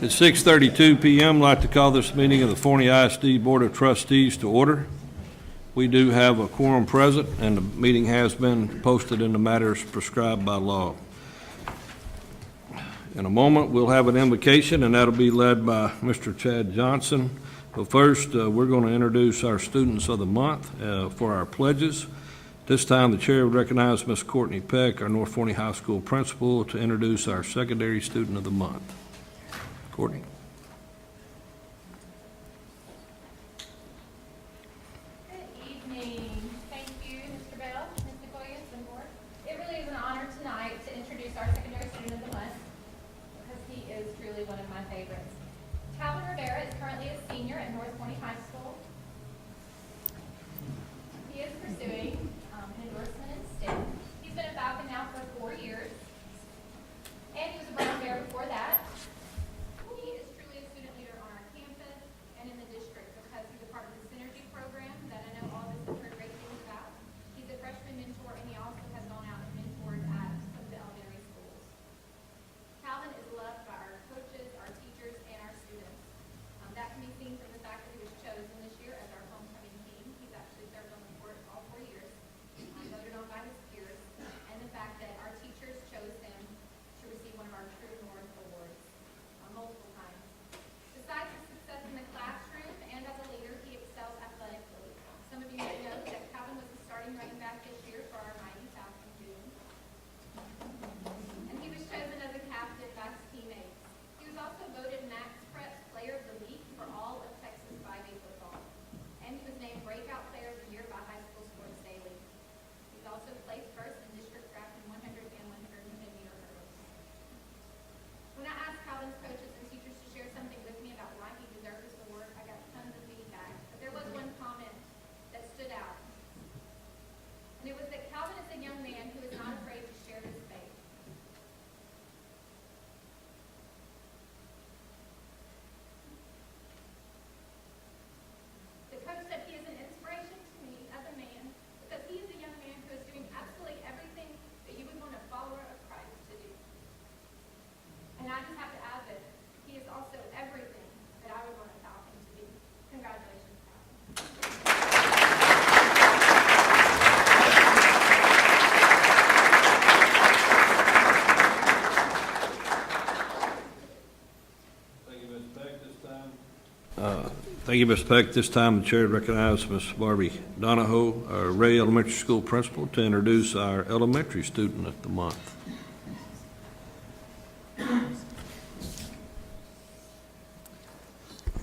At 6:32 p.m., I'd like to call this meeting of the Forney ISD Board of Trustees to order. We do have a quorum present, and the meeting has been posted in the matters prescribed by law. In a moment, we'll have an invocation, and that'll be led by Mr. Chad Johnson. But first, we're going to introduce our students of the month for our pledges. This time, the chair would recognize Ms. Courtney Peck, our North Forney High School principal, to introduce our secondary student of the month. Courtney. Good evening. Thank you, Mr. Bell, Ms. Nicolia, and board. It really is an honor tonight to introduce our secondary student of the month because he is truly one of my favorites. Calvin Rivera is currently a senior at North Forney High School. He is pursuing an endorsement in STEM. He's been a Falcon now for 4 years, and he was a Brown Bear before that. He is truly a student leader on our campus and in the district because he's a part of the Synergy program that I know all of us have heard great things about. He's a freshman mentor, and he also has gone out and mentored at some of the elementary schools. Calvin is loved by our coaches, our teachers, and our students. That can be seen from the fact that he was chosen this year as our homecoming team. He's actually served on the board all 4 years, voted on by his peers, and the fact that our teachers chose him to receive one of our True North awards multiple times. Besides his success in the classroom and as a leader, he excels athletically. Some of you may know that Calvin was the starting running back this year for our mighty Falcon team. And he was chosen as a captain by his teammates. He was also voted Max Prep's Player of the Week for all of Texas 5A football. And he was named Breakout Player of the Year by High School Sports Daily. He's also placed first in district track in 100 and 110 meter hurdles. When I asked Calvin's coaches and teachers to share something with me about why he deserved this award, I got tons of feedback. But there was one comment that stood out. And it was that Calvin is a young man who is not afraid to share his faith. The coach said he is an inspiration to me as a man because he is a young man who is doing absolutely everything that you would want a follower of Christ to do. And I just have to add that he is also everything that I would want a Falcon to be. Congratulations, Calvin. Thank you, Ms. Peck. Thank you, Ms. Peck. This time, the chair would recognize Ms. Barbie Donahoe, our Ray Elementary School principal, to introduce our elementary student of the month.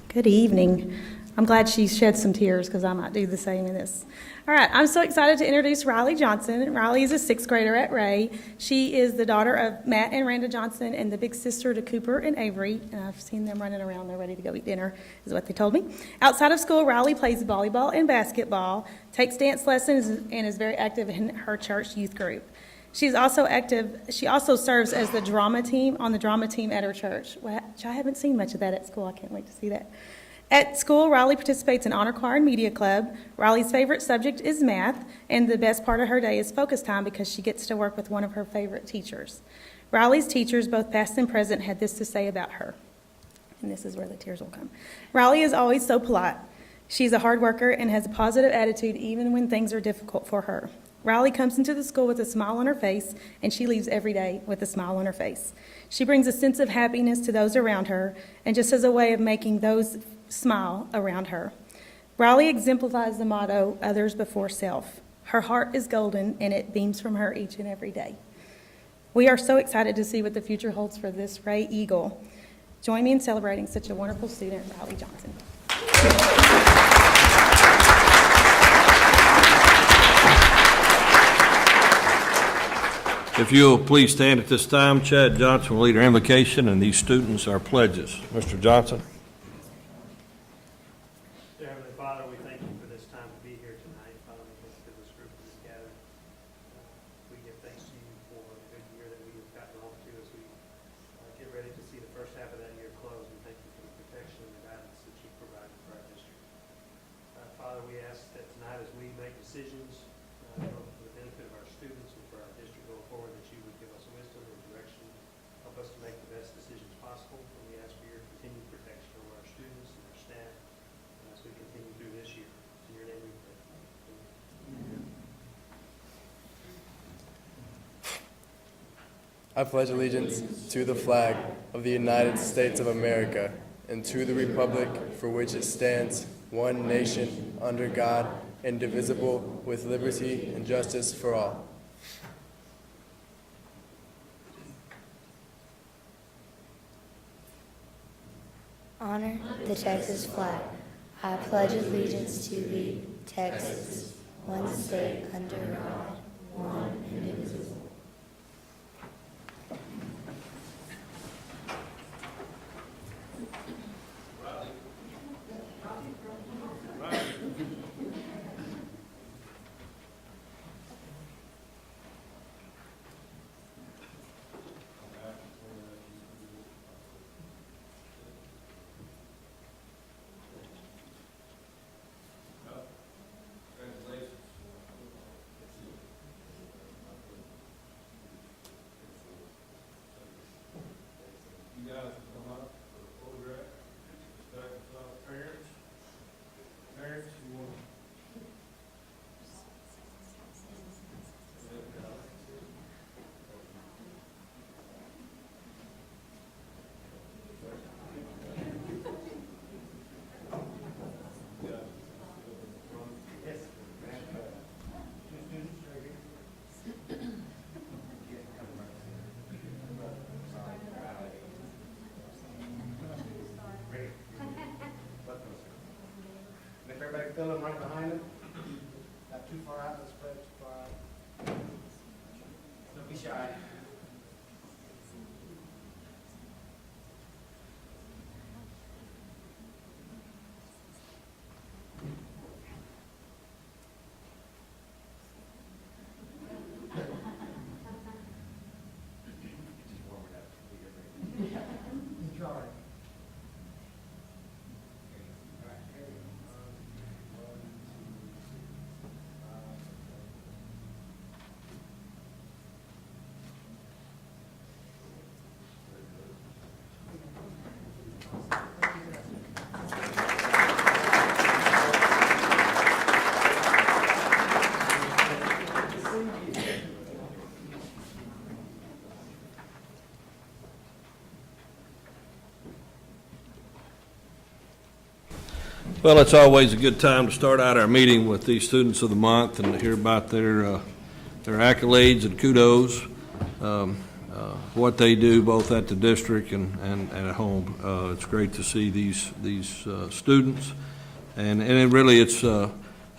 Good evening. I'm glad she shed some tears because I might do the same in this. All right, I'm so excited to introduce Riley Johnson. Riley is a 6th grader at Ray. She is the daughter of Matt and Randa Johnson and the big sister to Cooper and Avery. And I've seen them running around. They're ready to go eat dinner, is what they told me. Outside of school, Riley plays volleyball and basketball, takes dance lessons, and is very active in her church youth group. She's also active. She also serves as the drama team on the drama team at her church, which I haven't seen much of that at school. I can't wait to see that. At school, Riley participates in Honor Choir and Media Club. Riley's favorite subject is math, and the best part of her day is focus time because she gets to work with one of her favorite teachers. Riley's teachers, both past and present, had this to say about her. And this is where the tears will come. Riley is always so polite. She's a hard worker and has a positive attitude even when things are difficult for her. Riley comes into the school with a smile on her face, and she leaves every day with a smile on her face. She brings a sense of happiness to those around her, and just as a way of making those smile around her. Riley exemplifies the motto, others before self. Her heart is golden, and it beams from her each and every day. We are so excited to see what the future holds for this Ray Eagle. Join me in celebrating such a wonderful student, Riley Johnson. If you'll please stand at this time, Chad Johnson will lead our invocation, and these students are pledges. Mr. Johnson. Dear Heavenly Father, we thank you for this time to be here tonight. Father, we thank you for this group that is gathered. We give thanks to you for the good year that we have gotten off to as we get ready to see the first half of that year close. We thank you for the protection and the guidance that you've provided for our district. Father, we ask that tonight as we make decisions for the benefit of our students and for our district going forward, that you would give us wisdom and direction, help us to make the best decisions possible. And we ask for your continued protection over our students and our staff as we continue through this year. In your name we pray. I pledge allegiance to the flag of the United States of America and to the republic for which it stands, one nation, under God, indivisible, with liberty and justice for all. Honor the Texas flag. I pledge allegiance to thee, Texas, one state under God, one indivisible. You guys come up for the photograph. Start with our parents. Parents, you want If everybody feel them right behind them, not too far out, let's spread too far out. Don't be shy. Just warm it up. Be good. Try. Well, it's always a good time to start out our meeting with these students of the month and to hear about their accolades and kudos, what they do both at the district and at home. It's great to see these students, and it's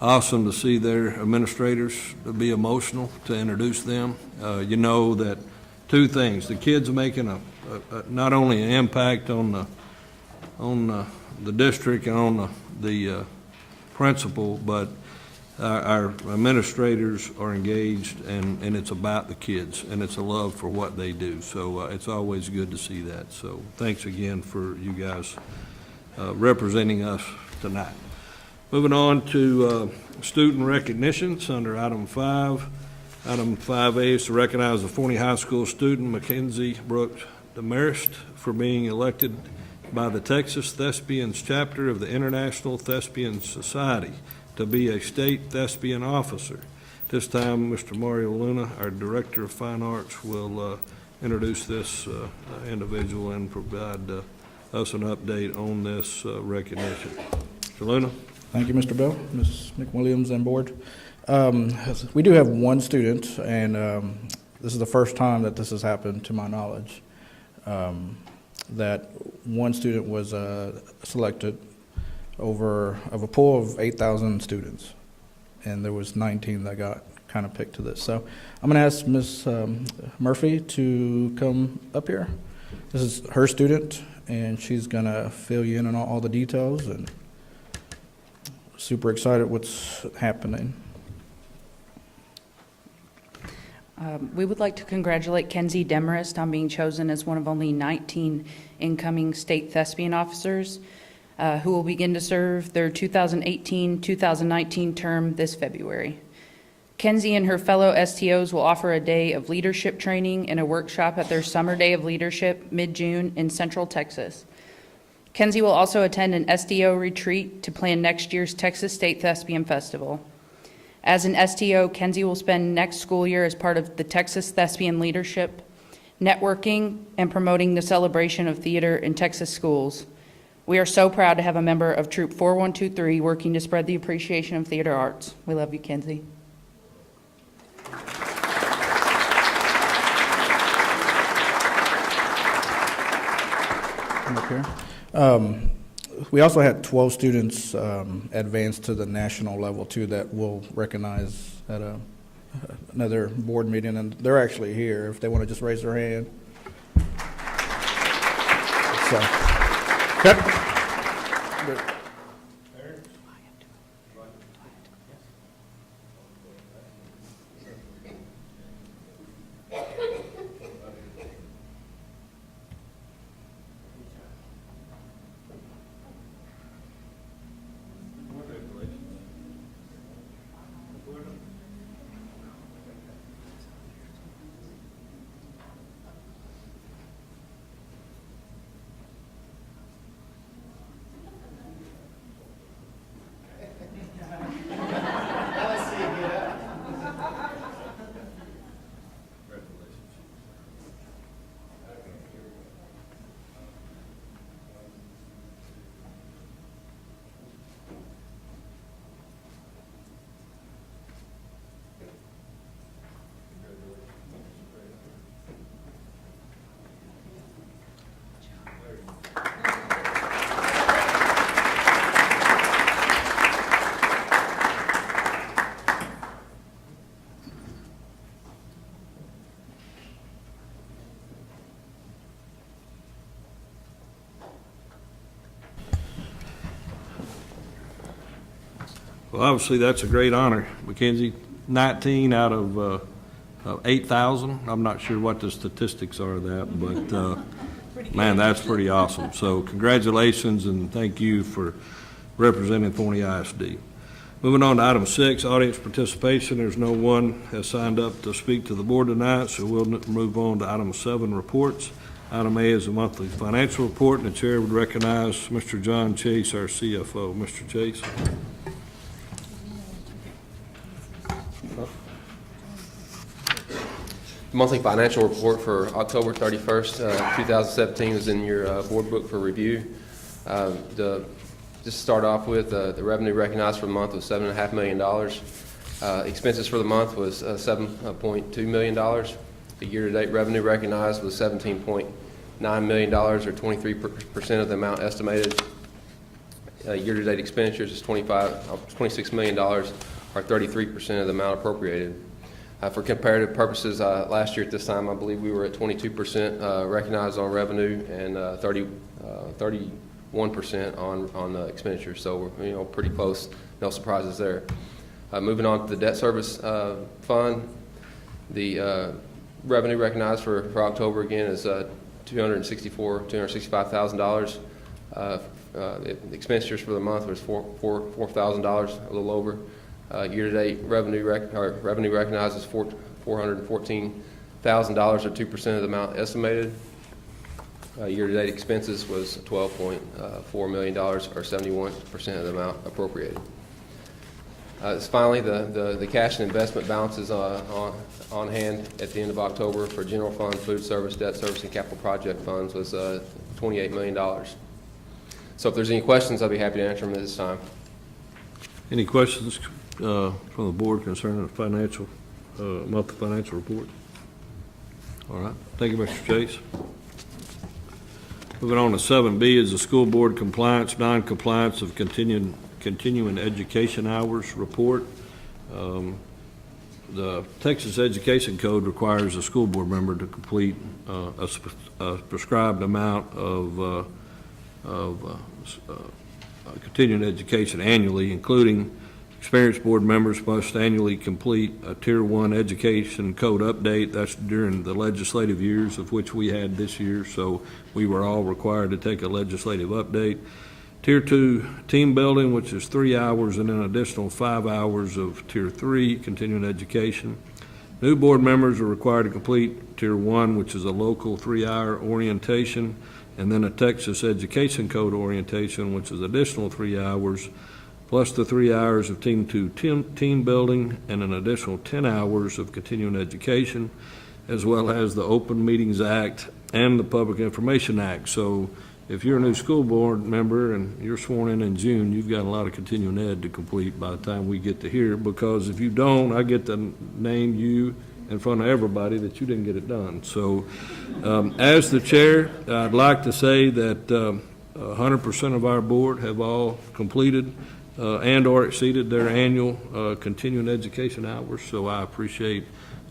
awesome to see their administrators be emotional to introduce them. You know that two things: the kids are making a not only an impact on the district and on the principal, but our administrators are engaged, and it's about the kids, and it's a love for what they do. So it's always good to see that. So thanks again for you guys representing us tonight. Moving on to student recognitions under item 5. Item 5A is to recognize the Forney High School student Mackenzie Brooks Demarest for being elected by the Texas Thespians chapter of the International Thespian Society to be a state thespian officer. This time, Mr. Mario Luna, our Director of Fine Arts, will introduce this individual and provide us an update on this recognition. Mr. Luna? Thank you, Mr. Bell, Ms. McWilliams, and board. We do have one student, and this is the first time that this has happened, to my knowledge, that one student was selected of a pool of 8,000 students, and there was 19 that got kind of picked to this. So I'm going to ask Ms. Murphy to come up here. This is her student, and she's going to fill you in on all the details, and super excited what's happening. We would like to congratulate Kenzie Demarest on being chosen as one of only 19 incoming state thespian officers who will begin to serve their 2018-2019 term this February. Kenzie and her fellow STOs will offer a day of leadership training and a workshop at their Summer Day of Leadership mid-June in Central Texas. Kenzie will also attend an SDO retreat to plan next year's Texas State Thespian Festival. As an STO, Kenzie will spend next school year as part of the Texas Thespian Leadership, networking and promoting the celebration of theater in Texas schools. We are so proud to have a member of Troop 4123 working to spread the appreciation of theater arts. We love you, Kenzie. Come up here. We also had 12 students advance to the national level too that we'll recognize at another board meeting, and they're actually here if they want to just raise their hand. So, okay. Well, obviously, that's a great honor. Mackenzie, 19 out of 8,000. I'm not sure what the statistics are of that, but man, that's pretty awesome. So congratulations, and thank you for representing Thorny ISD. Moving on to item 6, audience participation. There's no one has signed up to speak to the board tonight, so we'll move on to item 7, reports. Item A is a monthly financial report, and the chair would recognize Mr. John Chase, our CFO. Mr. Chase. The monthly financial report for October 31st, 2017 is in your board book for review. Just to start off with, the revenue recognized for the month was $7.5 million. Expenses for the month was $7.2 million. The year-to-date revenue recognized was $17.9 million, or 23% of the amount estimated. Year-to-date expenditures is $26 million, or 33% of the amount appropriated. For comparative purposes, last year at this time, I believe we were at 22% recognized on revenue and 31% on expenditures. So we're pretty close. No surprises there. Moving on to the debt service fund, the revenue recognized for October again is $265,000. The expenditures for the month was $4,000, a little over. Year-to-date revenue recognized is $414,000, or 2% of the amount estimated. Year-to-date expenses was $12.4 million, or 71% of the amount appropriated. Finally, the cash and investment balances on hand at the end of October for general fund, food service, debt service, and capital project funds was $28 million. So if there's any questions, I'll be happy to answer them at this time. Any questions from the board concerning the financial, monthly financial report? All right. Thank you, Mr. Chase. Moving on to 7B is the school board compliance, non-compliance of continuing education hours report. The Texas Education Code requires a school board member to complete a prescribed amount of continuing education annually, including experienced board members must annually complete a Tier 1 education code update. That's during the legislative years, of which we had this year, so we were all required to take a legislative update. Tier 2 team building, which is 3 hours, and an additional 5 hours of Tier 3 continuing education. New board members are required to complete Tier 1, which is a local 3-hour orientation, and then a Texas Education Code orientation, which is additional 3 hours, plus the 3 hours of team building and an additional 10 hours of continuing education, as well as the Open Meetings Act and the Public Information Act. So if you're a new school board member and you're sworn in June, you've got a lot of continuing ed to complete by the time we get to here, because if you don't, I get to name you in front of everybody that you didn't get it done. So as the chair, I'd like to say that 100% of our board have all completed and or exceeded their annual continuing education hours. So I appreciate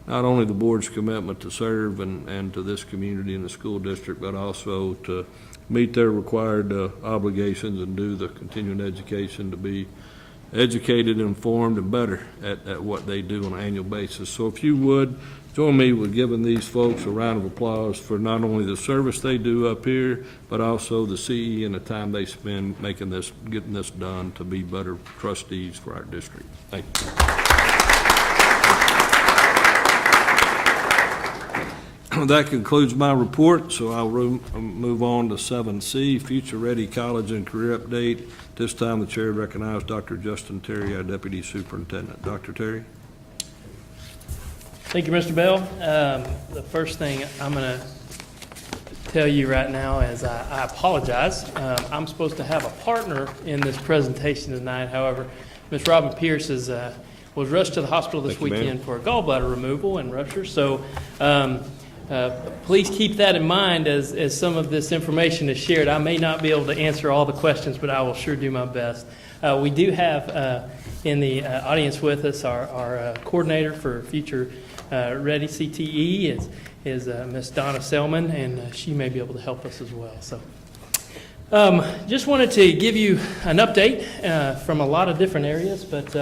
not only the board's commitment to serve and to this community and the school district, but also to meet their required obligations and do the continuing education to be educated, informed, and better at what they do on an annual basis. So if you would, join me with giving these folks a round of applause for not only the service they do up here, but also the CE and the time they spend getting this done to be better trustees for our district. Thank you. That concludes my report, so I'll move on to 7C, Future Ready College and Career Update. This time the chair recognizes Dr. Justin Terry, our Deputy Superintendent. Dr. Terry. Thank you, Mr. Bell. The first thing I'm going to tell you right now is I apologize. I'm supposed to have a partner in this presentation tonight. However, Ms. Robin Pierce was rushed to the hospital this weekend for a gallbladder removal and rupture. So please keep that in mind as some of this information is shared. I may not be able to answer all the questions, but I will sure do my best. We do have in the audience with us our coordinator for Future Ready CTE is Ms. Donna Selman, and she may be able to help us as well. So just wanted to give you an update from a lot of different areas, but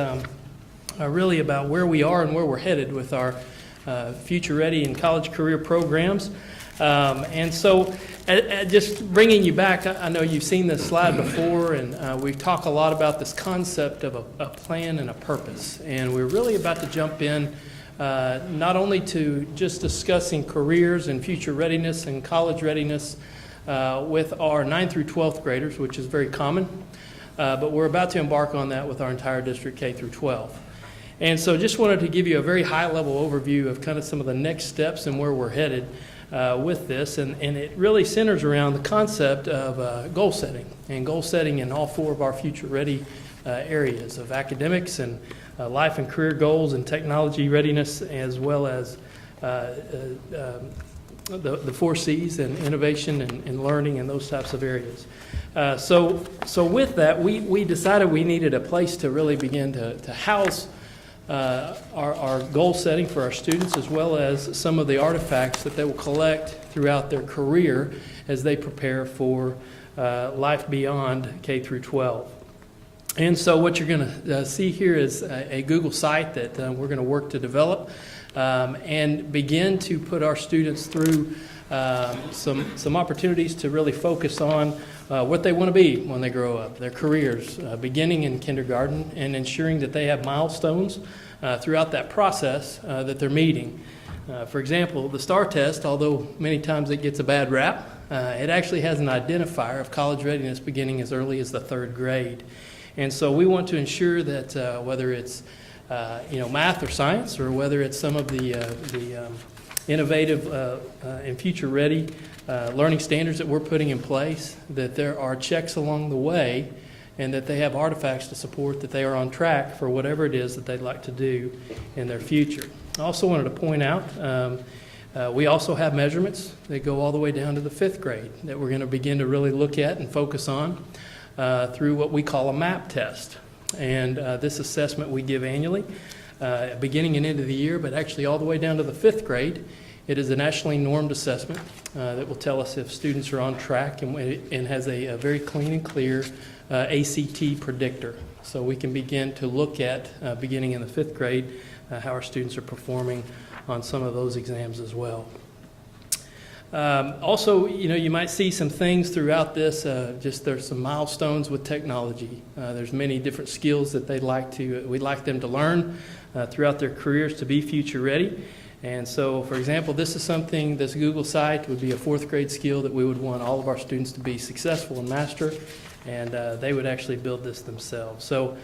really about where we are and where we're headed with our Future Ready and college career programs. And so just bringing you back, I know you've seen this slide before, and we talk a lot about this concept of a plan and a purpose. And we're really about to jump in not only to just discussing careers and future readiness and college readiness with our 9th through 12th graders, which is very common, but we're about to embark on that with our entire district K through 12. And so just wanted to give you a very high-level overview of kind of some of the next steps and where we're headed with this. And it really centers around the concept of goal setting, and goal setting in all 4 of our future-ready areas of academics and life and career goals and technology readiness, as well as the 4 C's and innovation and learning and those types of areas. So with that, we decided we needed a place to really begin to house our goal setting for our students, as well as some of the artifacts that they will collect throughout their career as they prepare for life beyond K through 12. And so what you're going to see here is a Google site that we're going to work to develop and begin to put our students through some opportunities to really focus on what they want to be when they grow up, their careers, beginning in kindergarten, and ensuring that they have milestones throughout that process that they're meeting. For example, the STAR test, although many times it gets a bad rap, it actually has an identifier of college readiness beginning as early as the 3rd grade. And so we want to ensure that whether it's math or science, or whether it's some of the innovative and future-ready learning standards that we're putting in place, that there are checks along the way, and that they have artifacts to support that they are on track for whatever it is that they'd like to do in their future. I also wanted to point out we also have measurements that go all the way down to the 5th grade that we're going to begin to really look at and focus on through what we call a MAP test. And this assessment we give annually, beginning and end of the year, but actually all the way down to the 5th grade. It is a nationally normed assessment that will tell us if students are on track, and has a very clean and clear ACT predictor. So we can begin to look at, beginning in the 5th grade, how our students are performing on some of those exams as well. Also, you might see some things throughout this. There's some milestones with technology. There's many different skills that we'd like them to learn throughout their careers to be future ready. And so, for example, this is something, this Google site would be a 4th grade skill that we would want all of our students to be successful and master, and they would actually build this themselves. So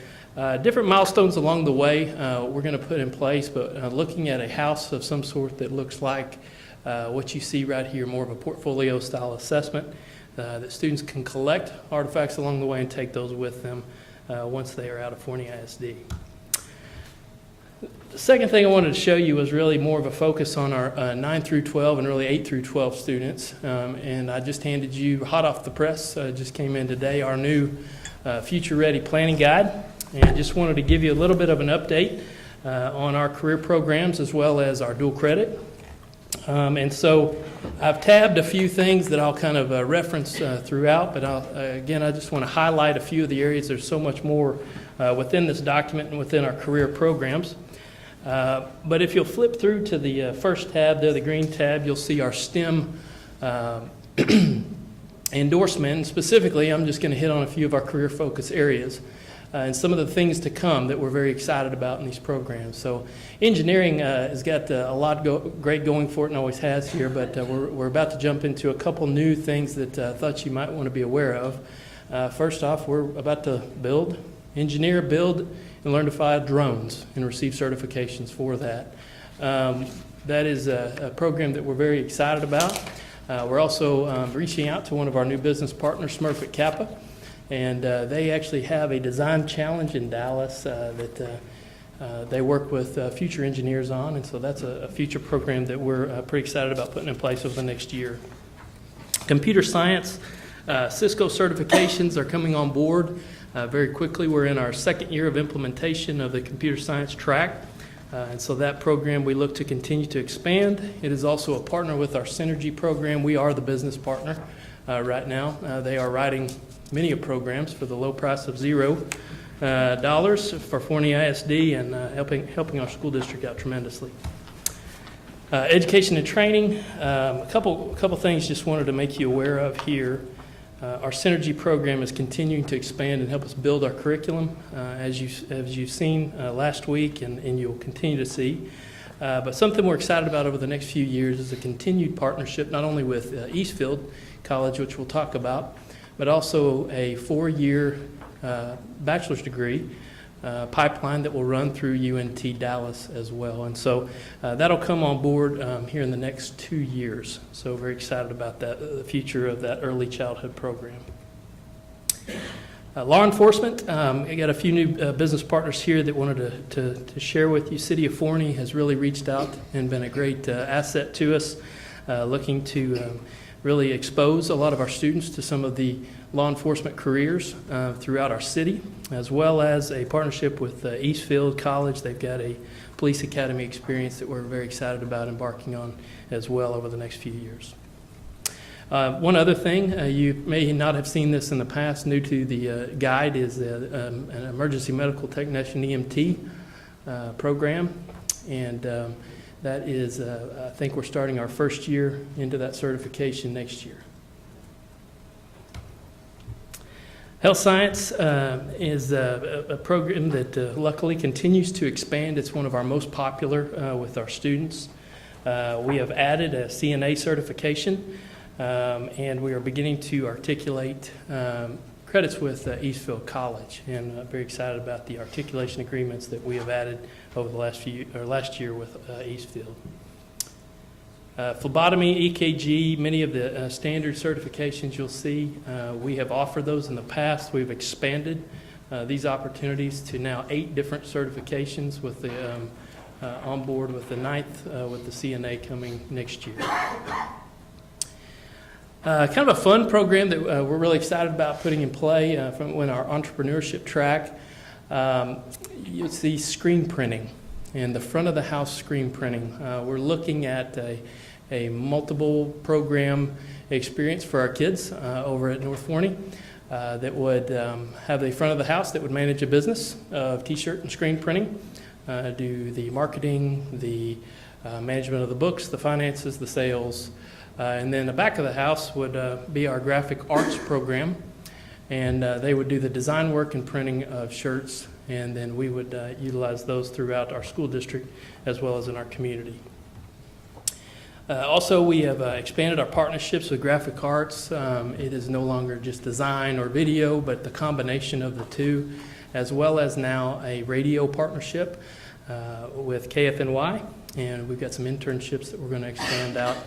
different milestones along the way we're going to put in place, but looking at a house of some sort that looks like what you see right here, more of a portfolio style assessment, that students can collect artifacts along the way and take those with them once they are out of Forney ISD. The second thing I wanted to show you was really more of a focus on our 9 through 12 and really 8 through 12 students. And I just handed you, hot off the press, just came in today, our new Future Ready Planning Guide. And just wanted to give you a little bit of an update on our career programs as well as our dual credit. And so I've tabbed a few things that I'll kind of reference throughout, but again, I just want to highlight a few of the areas. There's so much more within this document and within our career programs. But if you'll flip through to the first tab there, the green tab, you'll see our STEM endorsement. And specifically, I'm just going to hit on a few of our career focus areas and some of the things to come that we're very excited about in these programs. So engineering has got a lot great going for it and always has here, but we're about to jump into a couple new things that I thought you might want to be aware of. First off, we're about to engineer, build, and learn to fly drones and receive certifications for that. That is a program that we're very excited about. We're also reaching out to one of our new business partners, Smurfit Kappa, and they actually have a design challenge in Dallas that they work with future engineers on, and so that's a future program that we're pretty excited about putting in place over the next year. Computer science, Cisco certifications are coming on board very quickly. We're in our 2nd year of implementation of the computer science track, and so that program we look to continue to expand. It is also a partner with our Synergy program. We are the business partner right now. They are writing many programs for the low price of $0 for Forney ISD and helping our school district out tremendously. Education and training, a couple things just wanted to make you aware of here. Our Synergy program is continuing to expand and help us build our curriculum, as you've seen last week and you'll continue to see. But something we're excited about over the next few years is a continued partnership not only with Eastfield College, which we'll talk about, but also a 4-year bachelor's degree pipeline that will run through UNT Dallas as well. And so that'll come on board here in the next 2 years. So very excited about that, the future of that early childhood program. Law enforcement, I got a few new business partners here that wanted to share with you. City of Forney has really reached out and been a great asset to us, looking to really expose a lot of our students to some of the law enforcement careers throughout our city, as well as a partnership with Eastfield College. They've got a police academy experience that we're very excited about embarking on as well over the next few years. One other thing, you may not have seen this in the past, new to the guide, is an emergency medical technician EMT program, and that is, I think we're starting our 1st year into that certification next year. Health science is a program that luckily continues to expand. It's one of our most popular with our students. We have added a CNA certification, and we are beginning to articulate credits with Eastfield College, and very excited about the articulation agreements that we have added over the last year with Eastfield. Phlebotomy, EKG, many of the standard certifications you'll see, we have offered those in the past. We've expanded these opportunities to now 8 different certifications with the on board with the 9th with the CNA coming next year. Kind of a fun program that we're really excited about putting in play from our entrepreneurship track. You see screen printing and the front of the house screen printing. We're looking at a multiple program experience for our kids over at North Forney that would have the front of the house that would manage a business of t-shirt and screen printing, do the marketing, the management of the books, the finances, the sales, and then the back of the house would be our graphic arts program, and they would do the design work and printing of shirts, and then we would utilize those throughout our school district as well as in our community. Also, we have expanded our partnerships with Graphic Arts. It is no longer just design or video, but the combination of the two, as well as now a radio partnership with KFNY. And we've got some internships that we're going to expand out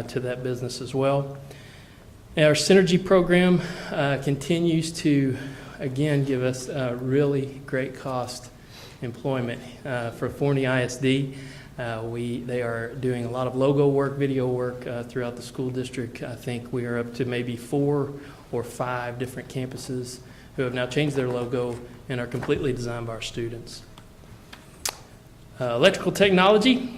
to that business as well. Our Synergy program continues to, again, give us really great cost employment for Forney ISD. They are doing a lot of logo work, video work throughout the school district. I think we are up to maybe 4 or 5 different campuses who have now changed their logo and are completely designed by our students. Electrical technology.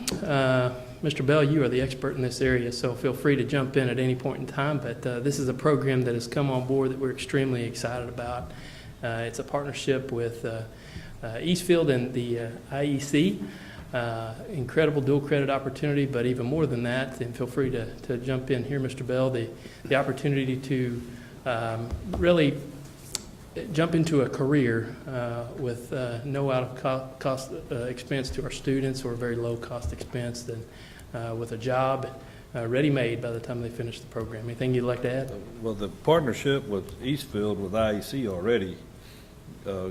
Mr. Bell, you are the expert in this area, so feel free to jump in at any point in time. But this is a program that has come on board that we're extremely excited about. It's a partnership with Eastfield and the IEC. Incredible dual credit opportunity, but even more than that, and feel free to jump in here, Mr. Bell, the opportunity to really jump into a career with no out-of-cost expense to our students, or very low-cost expense, than with a job ready-made by the time they finish the program. Anything you'd like to add? Well, the partnership with Eastfield, with IEC already,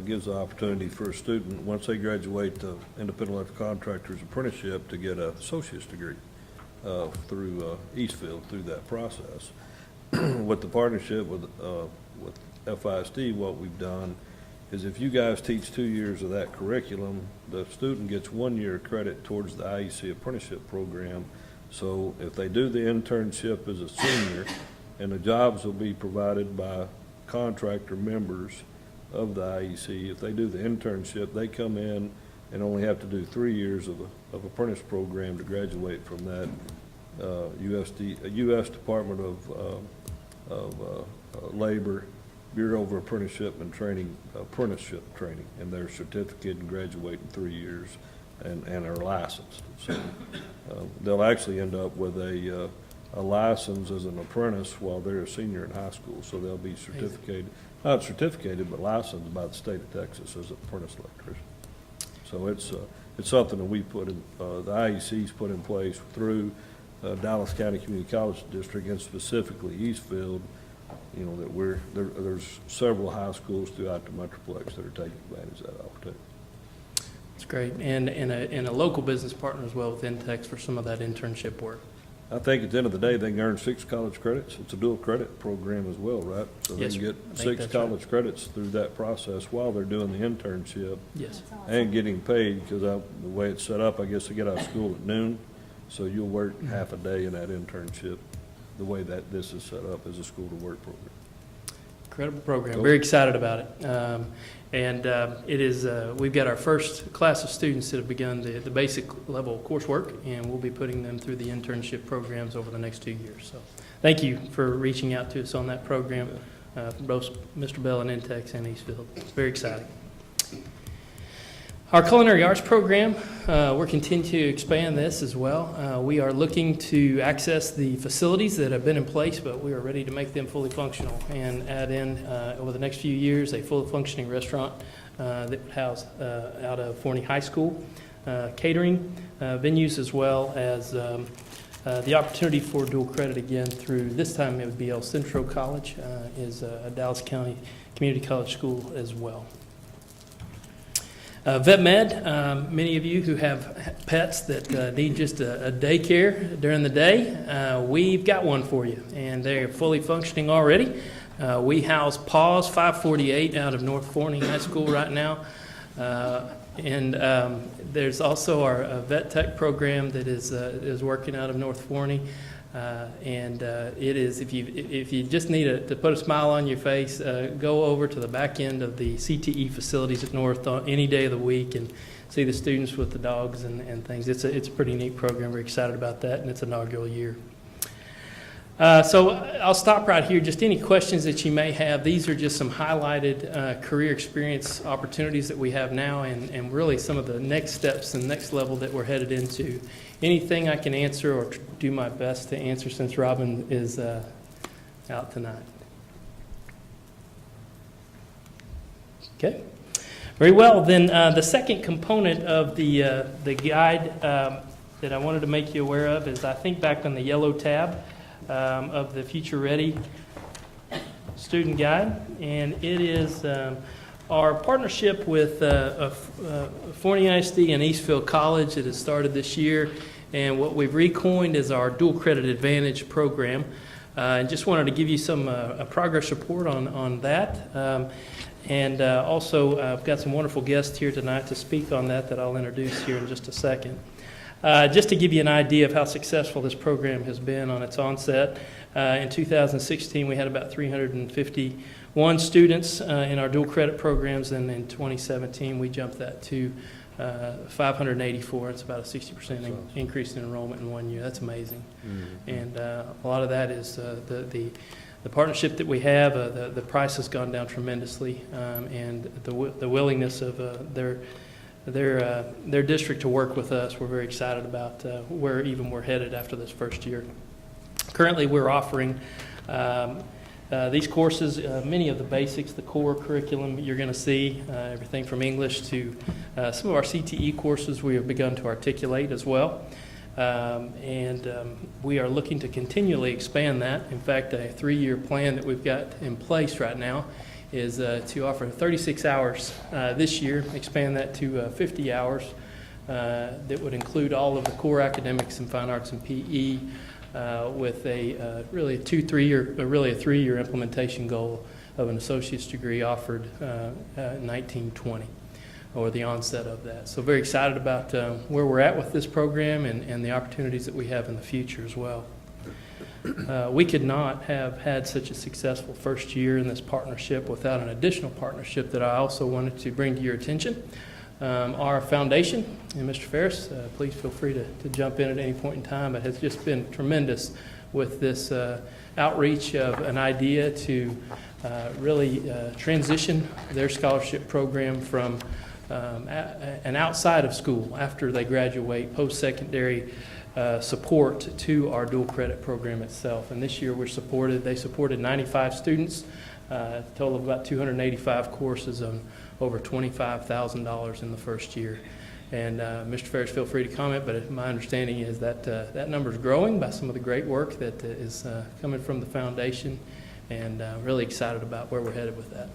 gives the opportunity for a student, once they graduate the Independent Electrical Contractors Apprenticeship, to get an associate's degree through Eastfield, through that process. With the partnership with FISD, what we've done is, if you guys teach 2 years of that curriculum, the student gets 1 year credit towards the IEC apprenticeship program. So if they do the internship as a senior, and the jobs will be provided by contractor members of the IEC, if they do the internship, they come in and only have to do 3 years of apprentice program to graduate from that U.S. Department of Labor Bureau of Apprenticeship and Training, apprenticeship training, and they're certificate and graduate in 3 years and are licensed. So they'll actually end up with a license as an apprentice while they're a senior in high school. So they'll be certificated, not certificated, but licensed by the state of Texas as an apprentice electrician. So it's something that we put in, the IEC's put in place through Dallas County Community College District, and specifically Eastfield. You know, that there's several high schools throughout the Metroplex that are taking advantage of that opportunity. It's great, and a local business partner as well with Intex for some of that internship work. I think at the end of the day, they can earn 6 college credits. It's a dual credit program as well, right? So they Yes, can sir. get I think 6 that's college credits through that process while they're doing the internship Yes. and getting paid, because the way it's set up, I guess they get out of school at noon, so you'll work half a day in that internship, the way that this is set up as a school-to-work program. Incredible program. Cool. Very excited about it. It is, we've got our first class of students that have begun the basic level coursework, and we'll be putting them through the internship programs over the next 2 years. So thank you for reaching out to us on that program, both Mr. Bell and Intex and Eastfield. It's very exciting. Our culinary arts program, we're continuing to expand this as well. We are looking to access the facilities that have been in place, but we are ready to make them fully functional and add in, over the next few years, a fully functioning restaurant that would house out of Forney High School, catering venues, as well as the opportunity for dual credit again through, this time it would be El Centro College, is a Dallas County Community College school as well. Vet Med, many of you who have pets that need just a daycare during the day, we've got one for you, and they're fully functioning already. We house Paws 548 out of North Forney High School right now. There's also our Vet Tech program that is working out of North Forney. It is, if you just need to put a smile on your face, go over to the back end of the CTE facilities at North on any day of the week and see the students with the dogs and things. It's a pretty neat program. We're excited about that, and it's inaugural year. So I'll stop right here. Just any questions that you may have. These are just some highlighted career experience opportunities that we have now, and really some of the next steps and next level that we're headed into. Anything I can answer or do my best to answer, since Robin is out tonight. Okay. Very well. Then the second component of the guide that I wanted to make you aware of is I think back on the yellow tab of the Future Ready student guide, and it is our partnership with Forney ISD and Eastfield College that has started this year, and what we've recoined is our Dual Credit Advantage program. And just wanted to give you some a progress report on that. And also, I've got some wonderful guests here tonight to speak on that I'll introduce here in just a second. Just to give you an idea of how successful this program has been on its onset, in 2016 we had about 351 students in our dual credit programs, and in 2017 we jumped that to 584. It's about a 60% increase in enrollment in 1 year. That's amazing. And a lot of that is the partnership that we have. The price has gone down tremendously, and the willingness of their district to work with us. We're very excited about where even we're headed after this first year. Currently, we're offering these courses, many of the basics, the core curriculum you're going to see, everything from English to some of our CTE courses we have begun to articulate as well. And we are looking to continually expand that. In fact, a 3-year plan that we've got in place right now is to offer 36 hours this year, expand that to 50 hours that would include all of the core academics in fine arts and PE, with a really a 3-year implementation goal of an associate's degree offered 1920, or the onset of that. So very excited about where we're at with this program and the opportunities that we have in the future as well. We could not have had such a successful first year in this partnership without an additional partnership that I also wanted to bring to your attention. Our foundation, and Mr. Ferris, please feel free to jump in at any point in time. It has just been tremendous with this outreach of an idea to really transition their scholarship program from an outside of school, after they graduate, post-secondary support to our dual credit program itself. And this year they supported 95 students, a total of about 285 courses on over $25,000 in the first year. And Mr. Ferris, feel free to comment, but my understanding is that that number is growing by some of the great work that is coming from the foundation, and really excited about where we're headed with that.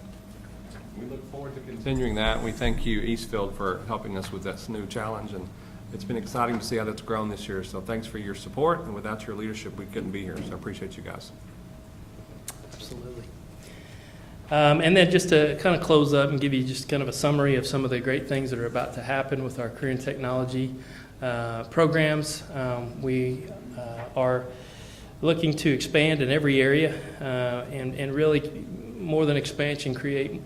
We look forward to continuing that. We thank you, Eastfield, for helping us with this new challenge, and it's been exciting to see how that's grown this year. So thanks for your support, and without your leadership, we couldn't be here. So I appreciate you guys. Absolutely. And then just to kind of close up and give you just kind of a summary of some of the great things that are about to happen with our career and technology programs. We are looking to expand in every area and really, more than expansion, create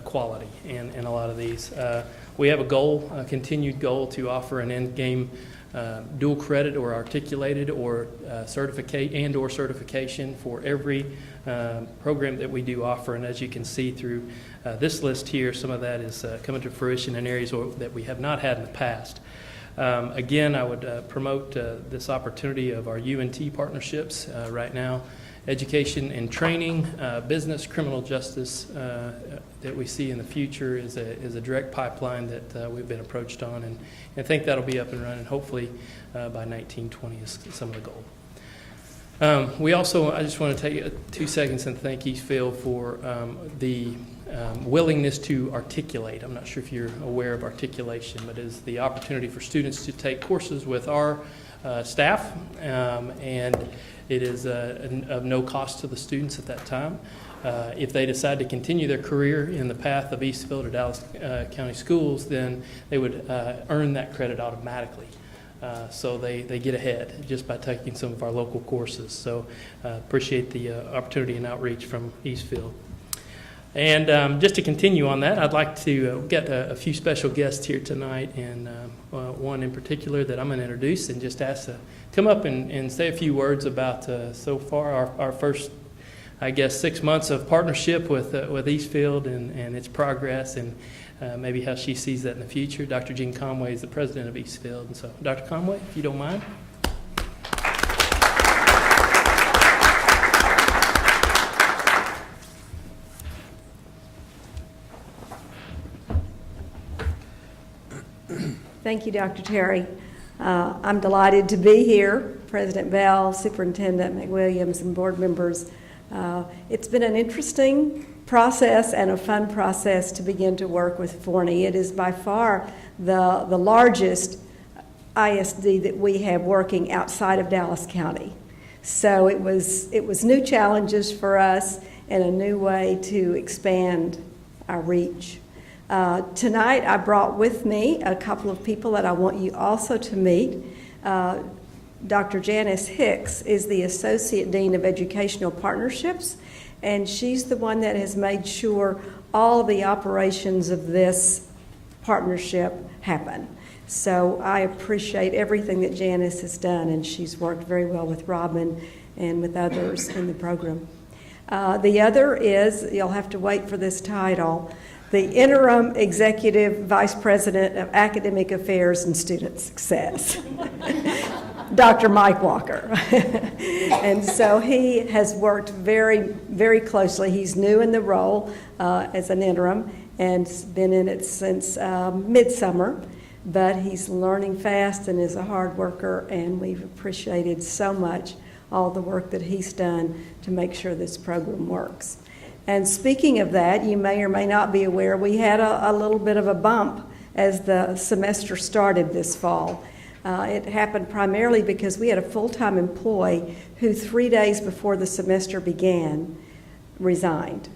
quality in a lot of these. We have a continued goal to offer an end-game dual credit or articulated or certification for every program that we do offer. And as you can see through this list here, some of that is coming to fruition in areas that we have not had in the past. Again, I would promote this opportunity of our UNT partnerships right now. Education and training, business, criminal justice that we see in the future is a direct pipeline that we've been approached on, and I think that'll be up and running hopefully by 1920 is some of the goal. I just want to take 2 seconds and thank Eastfield for the willingness to articulate. I'm not sure if you're aware of articulation, but it is the opportunity for students to take courses with our staff, and it is of no cost to the students at that time. If they decide to continue their career in the path of Eastfield or Dallas County Schools, then they would earn that credit automatically. So they get ahead just by taking some of our local courses. So appreciate the opportunity and outreach from Eastfield. And just to continue on that, I'd like to get a few special guests here tonight, and one in particular that I'm going to introduce and just ask to come up and say a few words about so far our first, I guess, 6 months of partnership with Eastfield and its progress, and maybe how she sees that in the future. Dr. Jean Conway is the president of Eastfield, and so Dr. Conway, if you don't mind. Thank you, Dr. Terry. I'm delighted to be here, President Bell, Superintendent McWilliams, and board members. It's been an interesting process and a fun process to begin to work with Forney. It is by far the largest ISD that we have working outside of Dallas County. So it was new challenges for us and a new way to expand our reach. Tonight I brought with me a couple of people that I want you also to meet. Dr. Janice Hicks is the Associate Dean of Educational Partnerships, and she's the one that has made sure all the operations of this partnership happen. So I appreciate everything that Janice has done, and she's worked very well with Robin and with others in the program. The other is, you'll have to wait for this title, the Interim Executive Vice President of Academic Affairs and Student Success, Dr. Mike Walker. And so he has worked very, very closely. He's new in the role as an interim and been in it since midsummer, but he's learning fast and is a hard worker, and we've appreciated so much all the work that he's done to make sure this program works. And speaking of that, you may or may not be aware, we had a little bit of a bump as the semester started this fall. It happened primarily because we had a full-time employee who 3 days before the semester began resigned.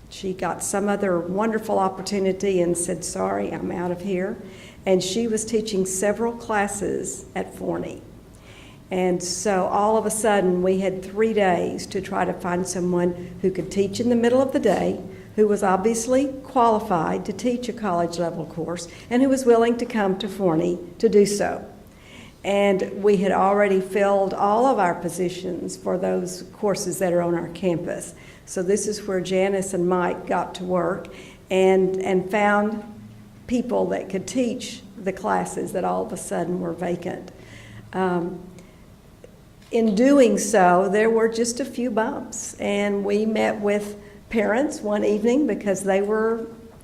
She got some other wonderful opportunity and said, sorry, I'm out of here. And she was teaching several classes at Forney. And so all of a sudden, we had 3 days to try to find someone who could teach in the middle of the day, who was obviously qualified to teach a college-level course, and who was willing to come to Forney to do so. And we had already filled all of our positions for those courses that are on our campus. So this is where Janice and Mike got to work and found people that could teach the classes that all of a sudden were vacant. In doing so, there were just a few bumps, and we met with parents one evening because they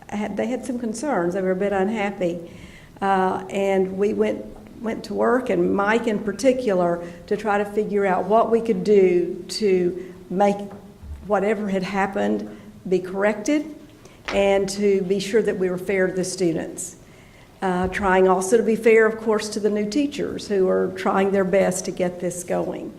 had some concerns. They were a bit unhappy, and we went to work, and Mike in particular, to try to figure out what we could do to make whatever had happened be corrected and to be sure that we were fair to the students. Trying also to be fair, of course, to the new teachers who are trying their best to get this going.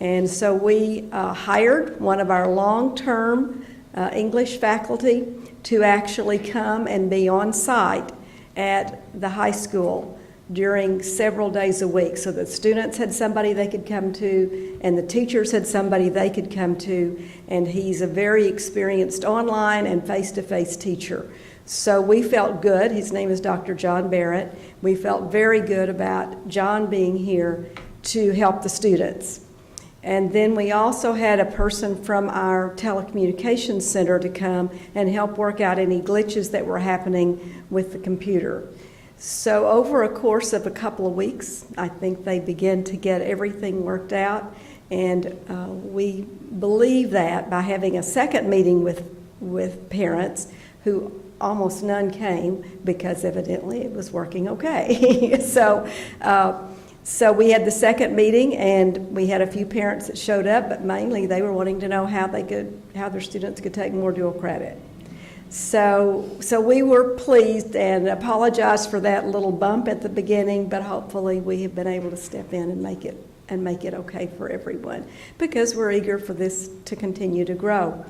And so we hired one of our long-term English faculty to actually come and be on site at the high school during several days a week. So the students had somebody they could come to, and the teachers had somebody they could come to, and he's a very experienced online and face-to-face teacher. So we felt good. His name is Dr. John Barrett. We felt very good about John being here to help the students. And then we also had a person from our telecommunications center to come and help work out any glitches that were happening with the computer. So over a course of a couple of weeks, I think they began to get everything worked out. And we believe that by having a second meeting with parents, who almost none came because evidently it was working okay. So we had the second meeting, and we had a few parents that showed up, but mainly they were wanting to know how their students could take more dual credit. So we were pleased and apologized for that little bump at the beginning, but hopefully we have been able to step in and make it okay for everyone, because we're eager for this to continue to grow.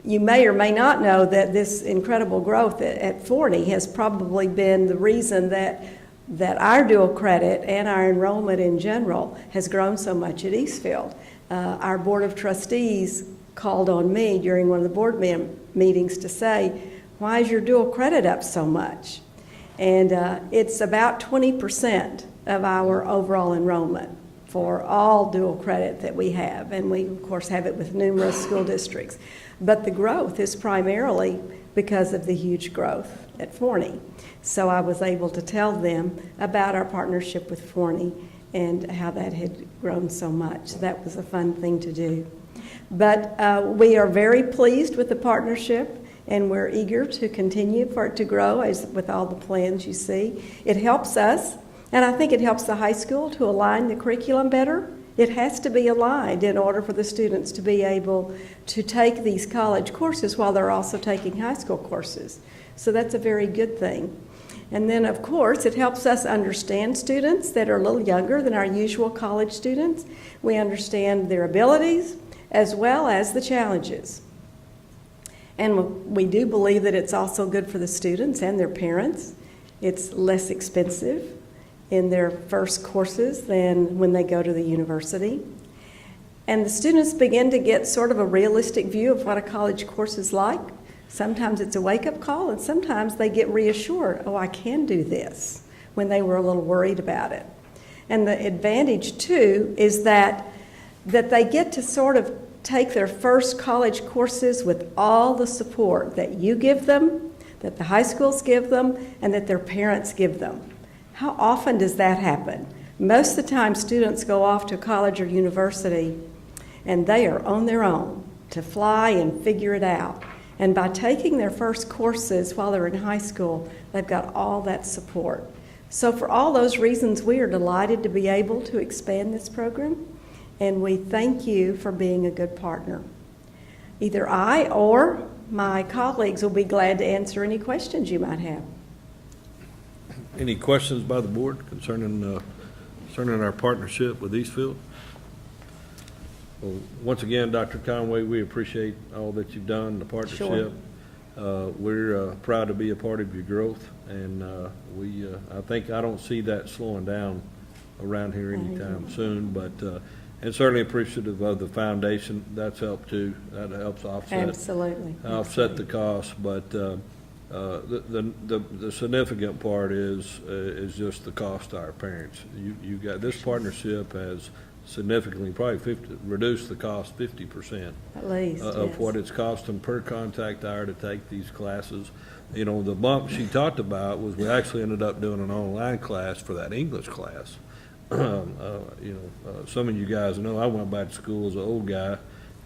You may or may not know that this incredible growth at Forney has probably been the reason that our dual credit and our enrollment in general has grown so much at Eastfield. Our Board of Trustees called on me during one of the board meetings to say, why is your dual credit up so much? And it's about 20% of our overall enrollment for all dual credit that we have. And we, of course, have it with numerous school districts. But the growth is primarily because of the huge growth at Forney. So I was able to tell them about our partnership with Forney and how that had grown so much. That was a fun thing to do. But we are very pleased with the partnership, and we're eager to continue for it to grow as with all the plans you see. It helps us And I think it helps the high school to align the curriculum better. It has to be aligned in order for the students to be able to take these college courses while they're also taking high school courses. So that's a very good thing. And then, of course, it helps us understand students that are a little younger than our usual college students. We understand their abilities as well as the challenges. And we do believe that it's also good for the students and their parents. It's less expensive in their first courses than when they go to the university. And the students begin to get sort of a realistic view of what a college course is like. Sometimes it's a wake-up call, and sometimes they get reassured, oh, I can do this, when they were a little worried about it. And the advantage, too, is that they get to sort of take their first college courses with all the support that you give them, that the high schools give them, and that their parents give them. How often does that happen? Most of the time, students go off to college or university, and they are on their own to fly and figure it out. And by taking their first courses while they're in high school, they've got all that support. So for all those reasons, we are delighted to be able to expand this program, and we thank you for being a good partner. Either I or my colleagues will be glad to answer any questions you might have. Any questions by the board concerning our partnership with Eastfield? Well, once again, Dr. Conway, we appreciate all that you've done, the partnership. We're proud to be a part of your growth, and I don't see that slowing down around here anytime soon, but and certainly appreciative of the foundation. That's helped too. That helps offset the cost, but the significant part is just the cost to our parents. You got this partnership has significantly, probably reduced the cost 50% at least of what it's cost them per contact hour to take these classes. You know, the bump she talked about was we actually ended up doing an online class for that English class. Some of you guys know I went back to school as an old guy,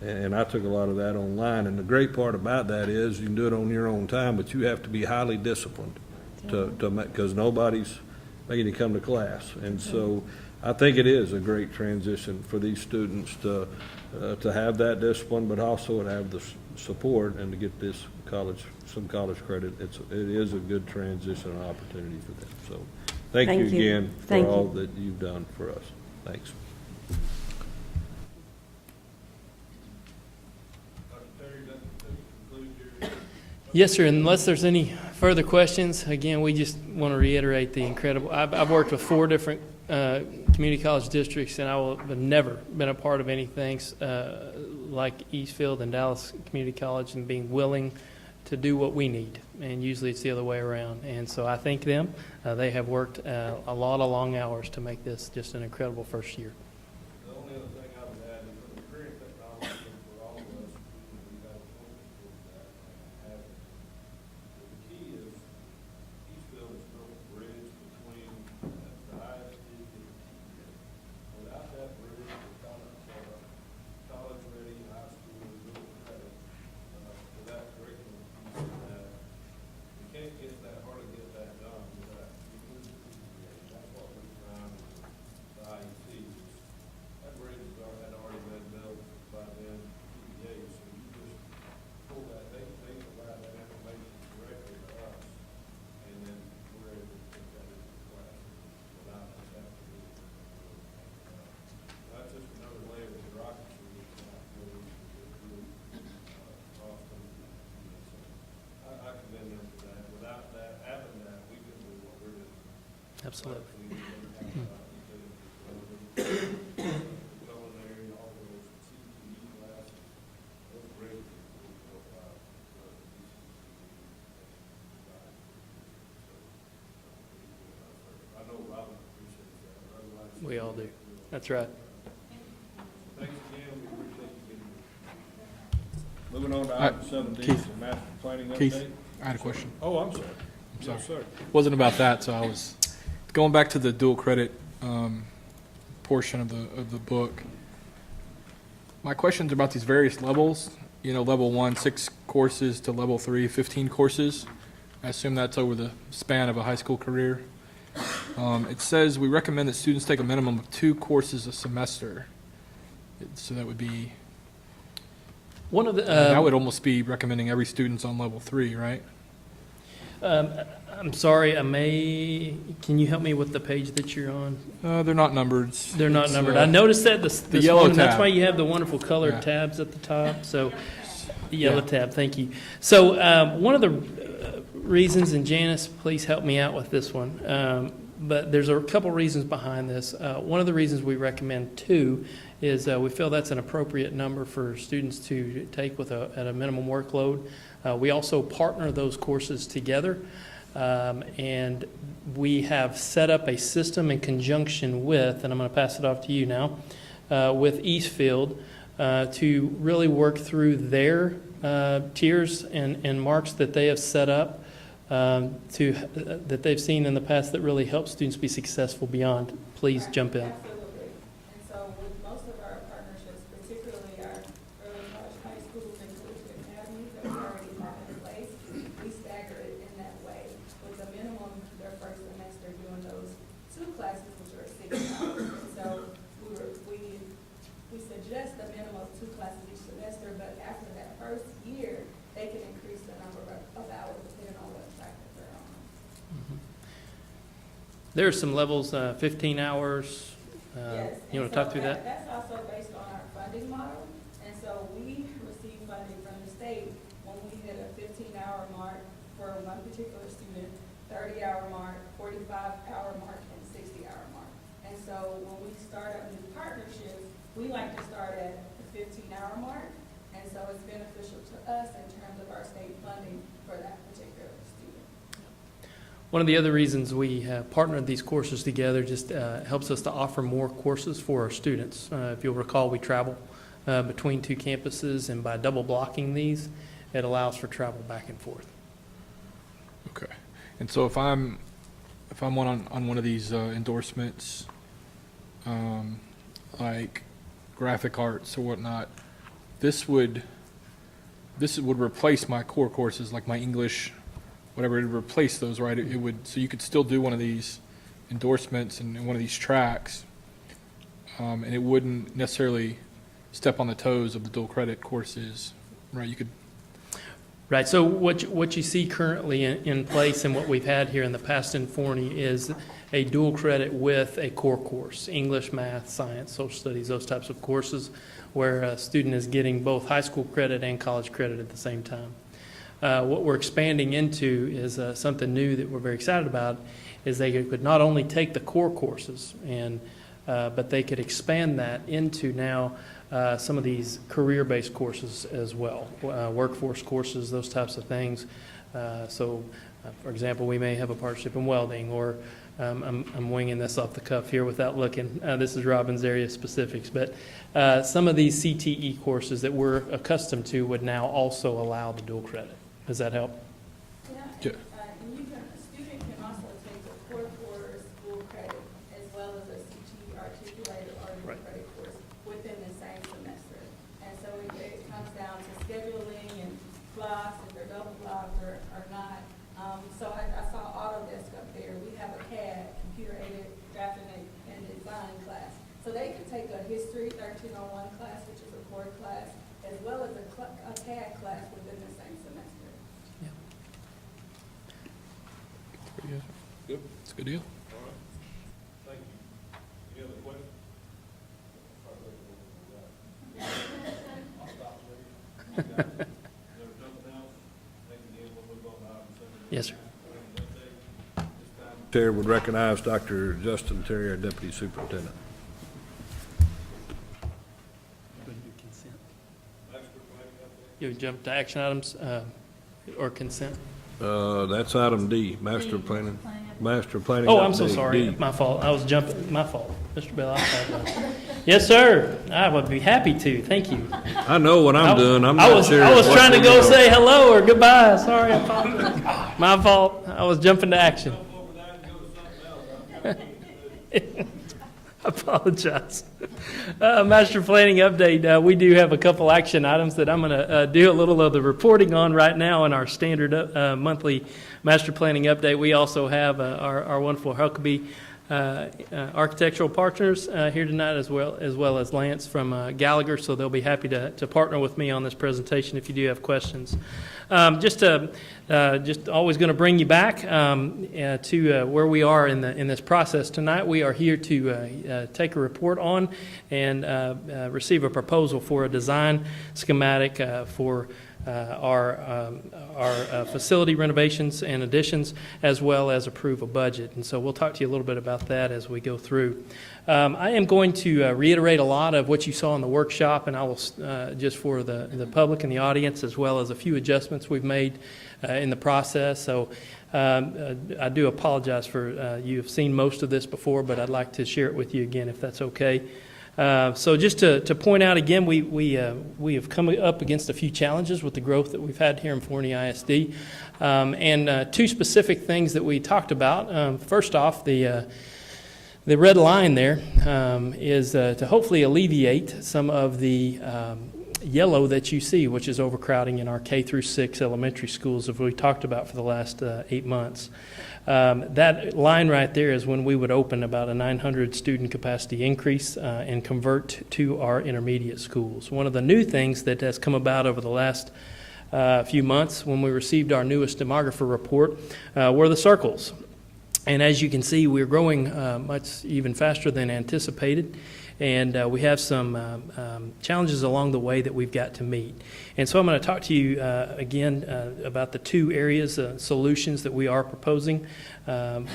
and I took a lot of that online. And the great part about that is you can do it on your own time, but you have to be highly disciplined because nobody's making you come to class. And so I think it is a great transition for these students to have that discipline, but also to have the support and to get some college credit. It is a good transition opportunity for them. So thank you again for all that you've done for us. Thanks. Yes, sir. Unless there's any further questions, again, we just want to reiterate the incredible. I've worked with 4 different community college districts, and have never been a part of anything like Eastfield and Dallas Community College, and being willing to do what we need. And usually it's the other way around. And so I thank them. They have worked a lot of long hours to make this just an incredible first year. The only other thing I would add is for the career technology for all of us, we got to focus towards that and have it. The key is Eastfield is built a bridge between the ISD and the TPA. Without that bridge, the college-ready high school is really credit for that curriculum piece of that. We can't get that, hardly get that done without the TPA. That's what we found with the IEC. That bridge had already been built by then, TPA, so you just pull that, they provide that information directly to us, and then we're able to put that into the classroom without us having to do it. That's just another layer of bureaucracy that's not really costing. So I commend them for that. Without that, having that, we couldn't do what we're doing. Absolutely. Culinary, all those CTE classes, those grades we built out. I know Robin appreciates that. Otherwise, We all do. That's right. thanks again. We appreciate you being here. Moving on to item 17, Keith. the master planning Keith, update. I had a question. Oh, I'm sorry. Sorry. Yes, sir. Wasn't about that, so I was going back to the dual credit portion of the book. My question's about these various levels. You know, level 1, 6 courses, to level 3, 15 courses. I assume that's over the span of a high school career. It says we recommend that students take a minimum of 2 courses a semester. So that would be, One of the, that would almost be recommending every student's on level 3, right? I'm sorry, can you help me with the page that you're on? They're not numbered. They're not It's, numbered. I noticed that this yellow morning. That's tab. why you have the wonderful colored Yeah. tabs at the top. So, the yellow Yeah. tab, thank you. So, one of the reasons, and Janice, please help me out with this one, but there's a couple reasons behind this. One of the reasons we recommend 2 is we feel that's an appropriate number for students to take at a minimum workload. We also partner those courses together. And we have set up a system in conjunction with, and I'm going to pass it off to you now, with Eastfield to really work through their tiers and marks that they have set up that they've seen in the past that really help students be successful beyond. Please jump in. Absolutely. And so with most of our partnerships, particularly our early college high schools and collegiate academies that we already have in place, we stagger it in that way. With the minimum, their first semester doing those 2 classes, which are 6 hours. And so we suggest a minimum of 2 classes each semester, but after that first year, they can increase the number of hours depending on what track that they're on. There are some levels, 15 hours. Yes. You want and to talk so through that? That's also based on our funding model. And so we receive funding from the state when we hit a 15-hour mark for one particular student, 30-hour mark, 45-hour mark, and 60-hour mark. And so when we start up new partnerships, we like to start at the 15-hour mark. And so it's beneficial to us in terms of our state funding for that particular student. One of the other reasons we have partnered these courses together just helps us to offer more courses for our students. If you'll recall, we travel between 2 campuses, and by double blocking these, it allows for travel back and forth. Okay. And so if I'm on one of these endorsements, like graphic arts or whatnot, this would replace my core courses, like my English, whatever. It would replace those, right? It would, so you could still do one of these endorsements and one of these tracks, and it wouldn't necessarily step on the toes of the dual credit courses, right? You could. Right. So what you see currently in place and what we've had here in the past in Forney is a dual credit with a core course, English, math, science, social studies, those types of courses, where a student is getting both high school credit and college credit at the same time. What we're expanding into is something new that we're very excited about, is they could not only take the core courses, but they could expand that into now some of these career-based courses as well, workforce courses, those types of things. For example, we may have a partnership in welding, or I'm winging this off the cuff here without looking. This is Robin's area specifics, but some of these CTE courses that we're accustomed to would now also allow the dual credit. Does that help? Yeah, and a student can also take a core course, dual credit, as well as a CTE articulated or dual credit course within the same semester. And so it comes down to scheduling and blocks, if they're double blocked or not. So I saw Autodesk up there. We have a CAD, computer-aided graphic and design class. So they can take a history 1301 class, which is a core class, as well as a CAD class within the same semester. Good. It's a good deal. All right. Thank you. Any other questions? I'll stop there. There's nothing else? Thank you, Neil. We'll move on to item 7. Yes, sir. Chair would recognize Dr. Justin Terry, our Deputy Superintendent. You jump to action items or consent? That's item D, master planning. Master planning. Oh, I'm so update, sorry. D. My fault. I was jumping. My fault. Mr. Bell, I apologize. Yes, sir. I would be happy to. Thank you. I know what I'm doing. I'm I not was sure. trying to what go you know. say hello or goodbye. Sorry, I apologize. My fault. I was jumping to action. I apologize. Master planning update, we do have a couple action items that I'm going to do a little of the reporting on right now in our standard monthly master planning update. We also have our wonderful Huckabee architectural partners here tonight, as well as Lance from Gallagher, so they'll be happy to partner with me on this presentation if you do have questions. Just always going to bring you back to where we are in this process tonight. We are here to take a report on and receive a proposal for a design schematic for our facility renovations and additions, as well as approve a budget. And so we'll talk to you a little bit about that as we go through. I am going to reiterate a lot of what you saw in the workshop, and I will, just for the public and the audience, as well as a few adjustments we've made in the process. So I do apologize for you have seen most of this before, but I'd like to share it with you again if that's okay. So just to point out again, we have come up against a few challenges with the growth that we've had here in Forney ISD, and two specific things that we talked about. First off, the red line there is to hopefully alleviate some of the yellow that you see, which is overcrowding in our K through 6 elementary schools, as we talked about for the last 8 months. That line right there is when we would open about a 900 student capacity increase and convert to our intermediate schools. One of the new things that has come about over the last few months when we received our newest demographer report were the circles. And as you can see, we're growing much even faster than anticipated. And we have some challenges along the way that we've got to meet. And so I'm going to talk to you again about the two areas, solutions that we are proposing. And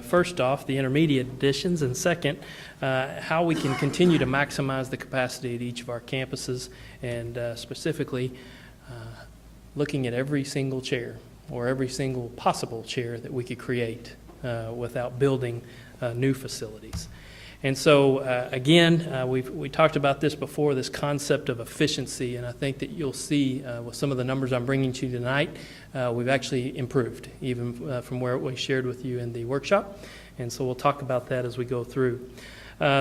first off, the intermediate additions, and second, how we can continue to maximize the capacity at each of our campuses, and specifically looking at every single chair or every single possible chair that we could create without building new facilities. And so, again, we talked about this before, this concept of efficiency, and I think that you'll see with some of the numbers I'm bringing to you tonight, we've actually improved, even from where we shared with you in the workshop. And so we'll talk about that as we go through.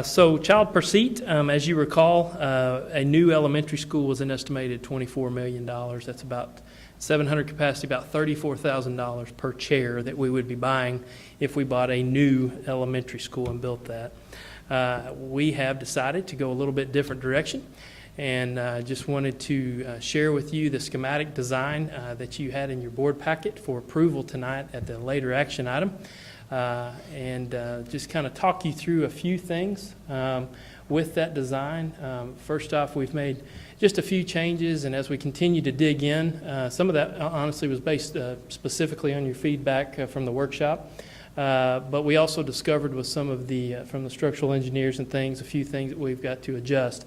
So child per seat, as you recall, a new elementary school was an estimated $24 million. That's about 700 capacity, about $34,000 per chair that we would be buying if we bought a new elementary school and built that. We have decided to go a little bit different direction, and just wanted to share with you the schematic design that you had in your board packet for approval tonight at the later action item, and just kind of talk you through a few things with that design. First off, we've made just a few changes, and as we continue to dig in, some of that honestly was based specifically on your feedback from the workshop. But we also discovered with some of the, from the structural engineers and things, a few things that we've got to adjust.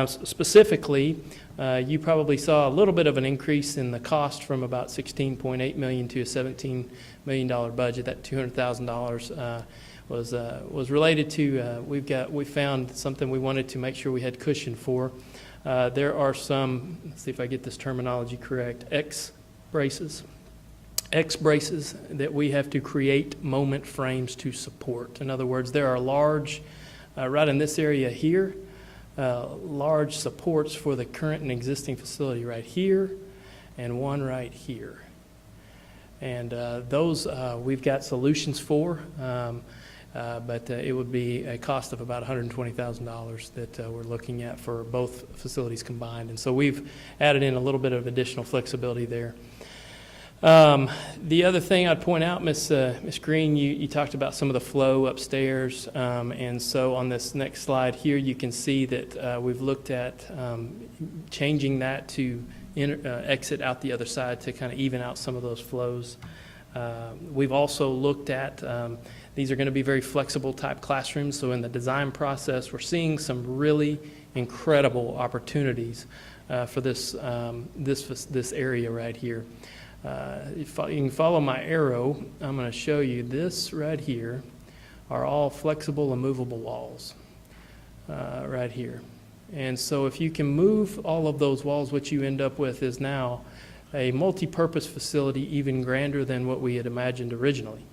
Specifically, you probably saw a little bit of an increase in the cost from about $16.8 million to a $17 million budget. That $200,000 was related to, we found something we wanted to make sure we had cushion for. There are some, let's see if I get this terminology correct, X braces that we have to create moment frames to support. In other words, there are large, right in this area here, large supports for the current and existing facility right here and one right here. And those we've got solutions for, but it would be a cost of about $120,000 that we're looking at for both facilities combined. And so we've added in a little bit of additional flexibility there. The other thing I'd point out, Miss Green, you talked about some of the flow upstairs, and so on this next slide here, you can see that we've looked at changing that to exit out the other side to kind of even out some of those flows. We've also looked at, these are going to be very flexible type classrooms, so in the design process, we're seeing some really incredible opportunities for this area right here. If you can follow my arrow, I'm going to show you this right here are all flexible and movable walls right here. And so if you can move all of those walls, what you end up with is now a multi-purpose facility even grander than what we had imagined originally.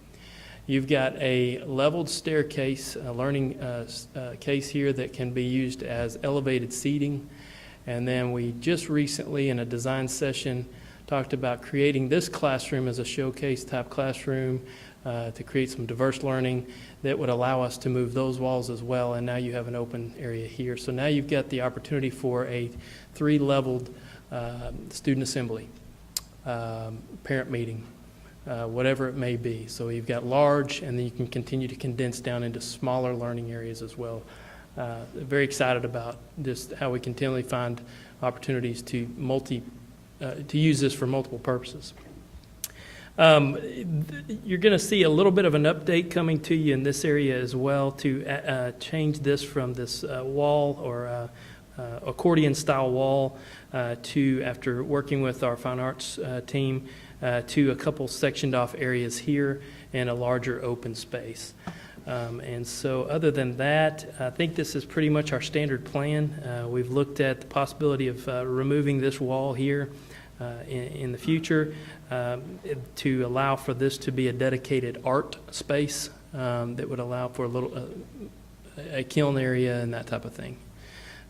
You've got a leveled staircase, a learning case here that can be used as elevated seating. And then we just recently, in a design session, talked about creating this classroom as a showcase type classroom to create some diverse learning that would allow us to move those walls as well. And now you have an open area here. So now you've got the opportunity for a 3-leveled student assembly, parent meeting, whatever it may be. So you've got large, and then you can continue to condense down into smaller learning areas as well. Very excited about just how we continually find opportunities to use this for multiple purposes. You're going to see a little bit of an update coming to you in this area as well to change this from this wall or accordion style wall to, after working with our fine arts team, to a couple sectioned off areas here and a larger open space. And so other than that, I think this is pretty much our standard plan. We've looked at the possibility of removing this wall here in the future to allow for this to be a dedicated art space that would allow for a kiln area and that type of thing.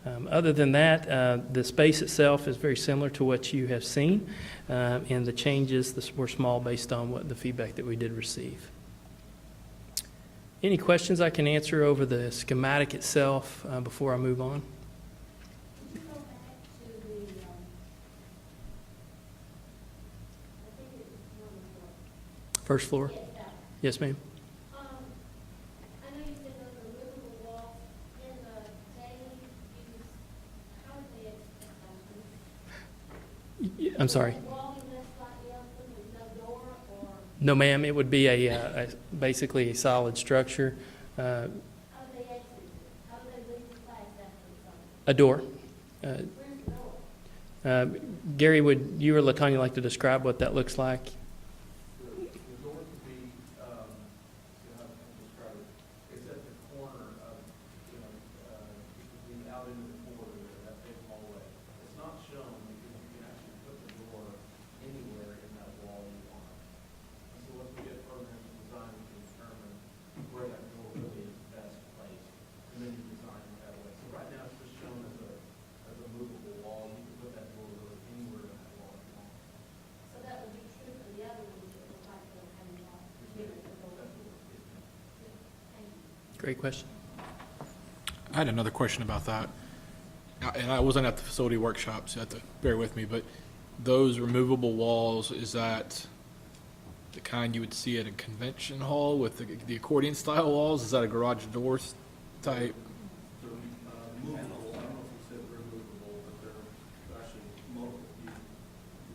Other than that, the space itself is very similar to what you have seen, and the changes were small based on what the feedback that we did receive. Any questions I can answer over the schematic itself before I move on? First floor? Yes, ma'am. I know you said those are movable walls in the daily use. How are they accessible? I'm sorry. Walling this slightly open with no door, or No, ma'am. It would be basically a solid structure. how do they exit? How do they leave the space after it's open? A door. Where's the door? Gary, would you or LaTanya like to describe what that looks like? The door could be, how to describe it, it's at the corner of, it could be out into the corridor, that big hallway. It's not shown because you can actually put the door anywhere in that wall you want. And so once we get programs designed, we can determine where that door really is best placed, and then you design it that way. So right now, it's just shown as a movable wall. You can put that door really anywhere in that wall you want. So that would be true for the other ones that look like they're coming off. Great question. I had another question about that. And I wasn't at the facility workshop, so you have to bear with me, but those removable walls, is that the kind you would see at a convention hall with the accordion style walls? Is that a garage doors type? They're movable, I don't know if you said removable, but they're actually multiple.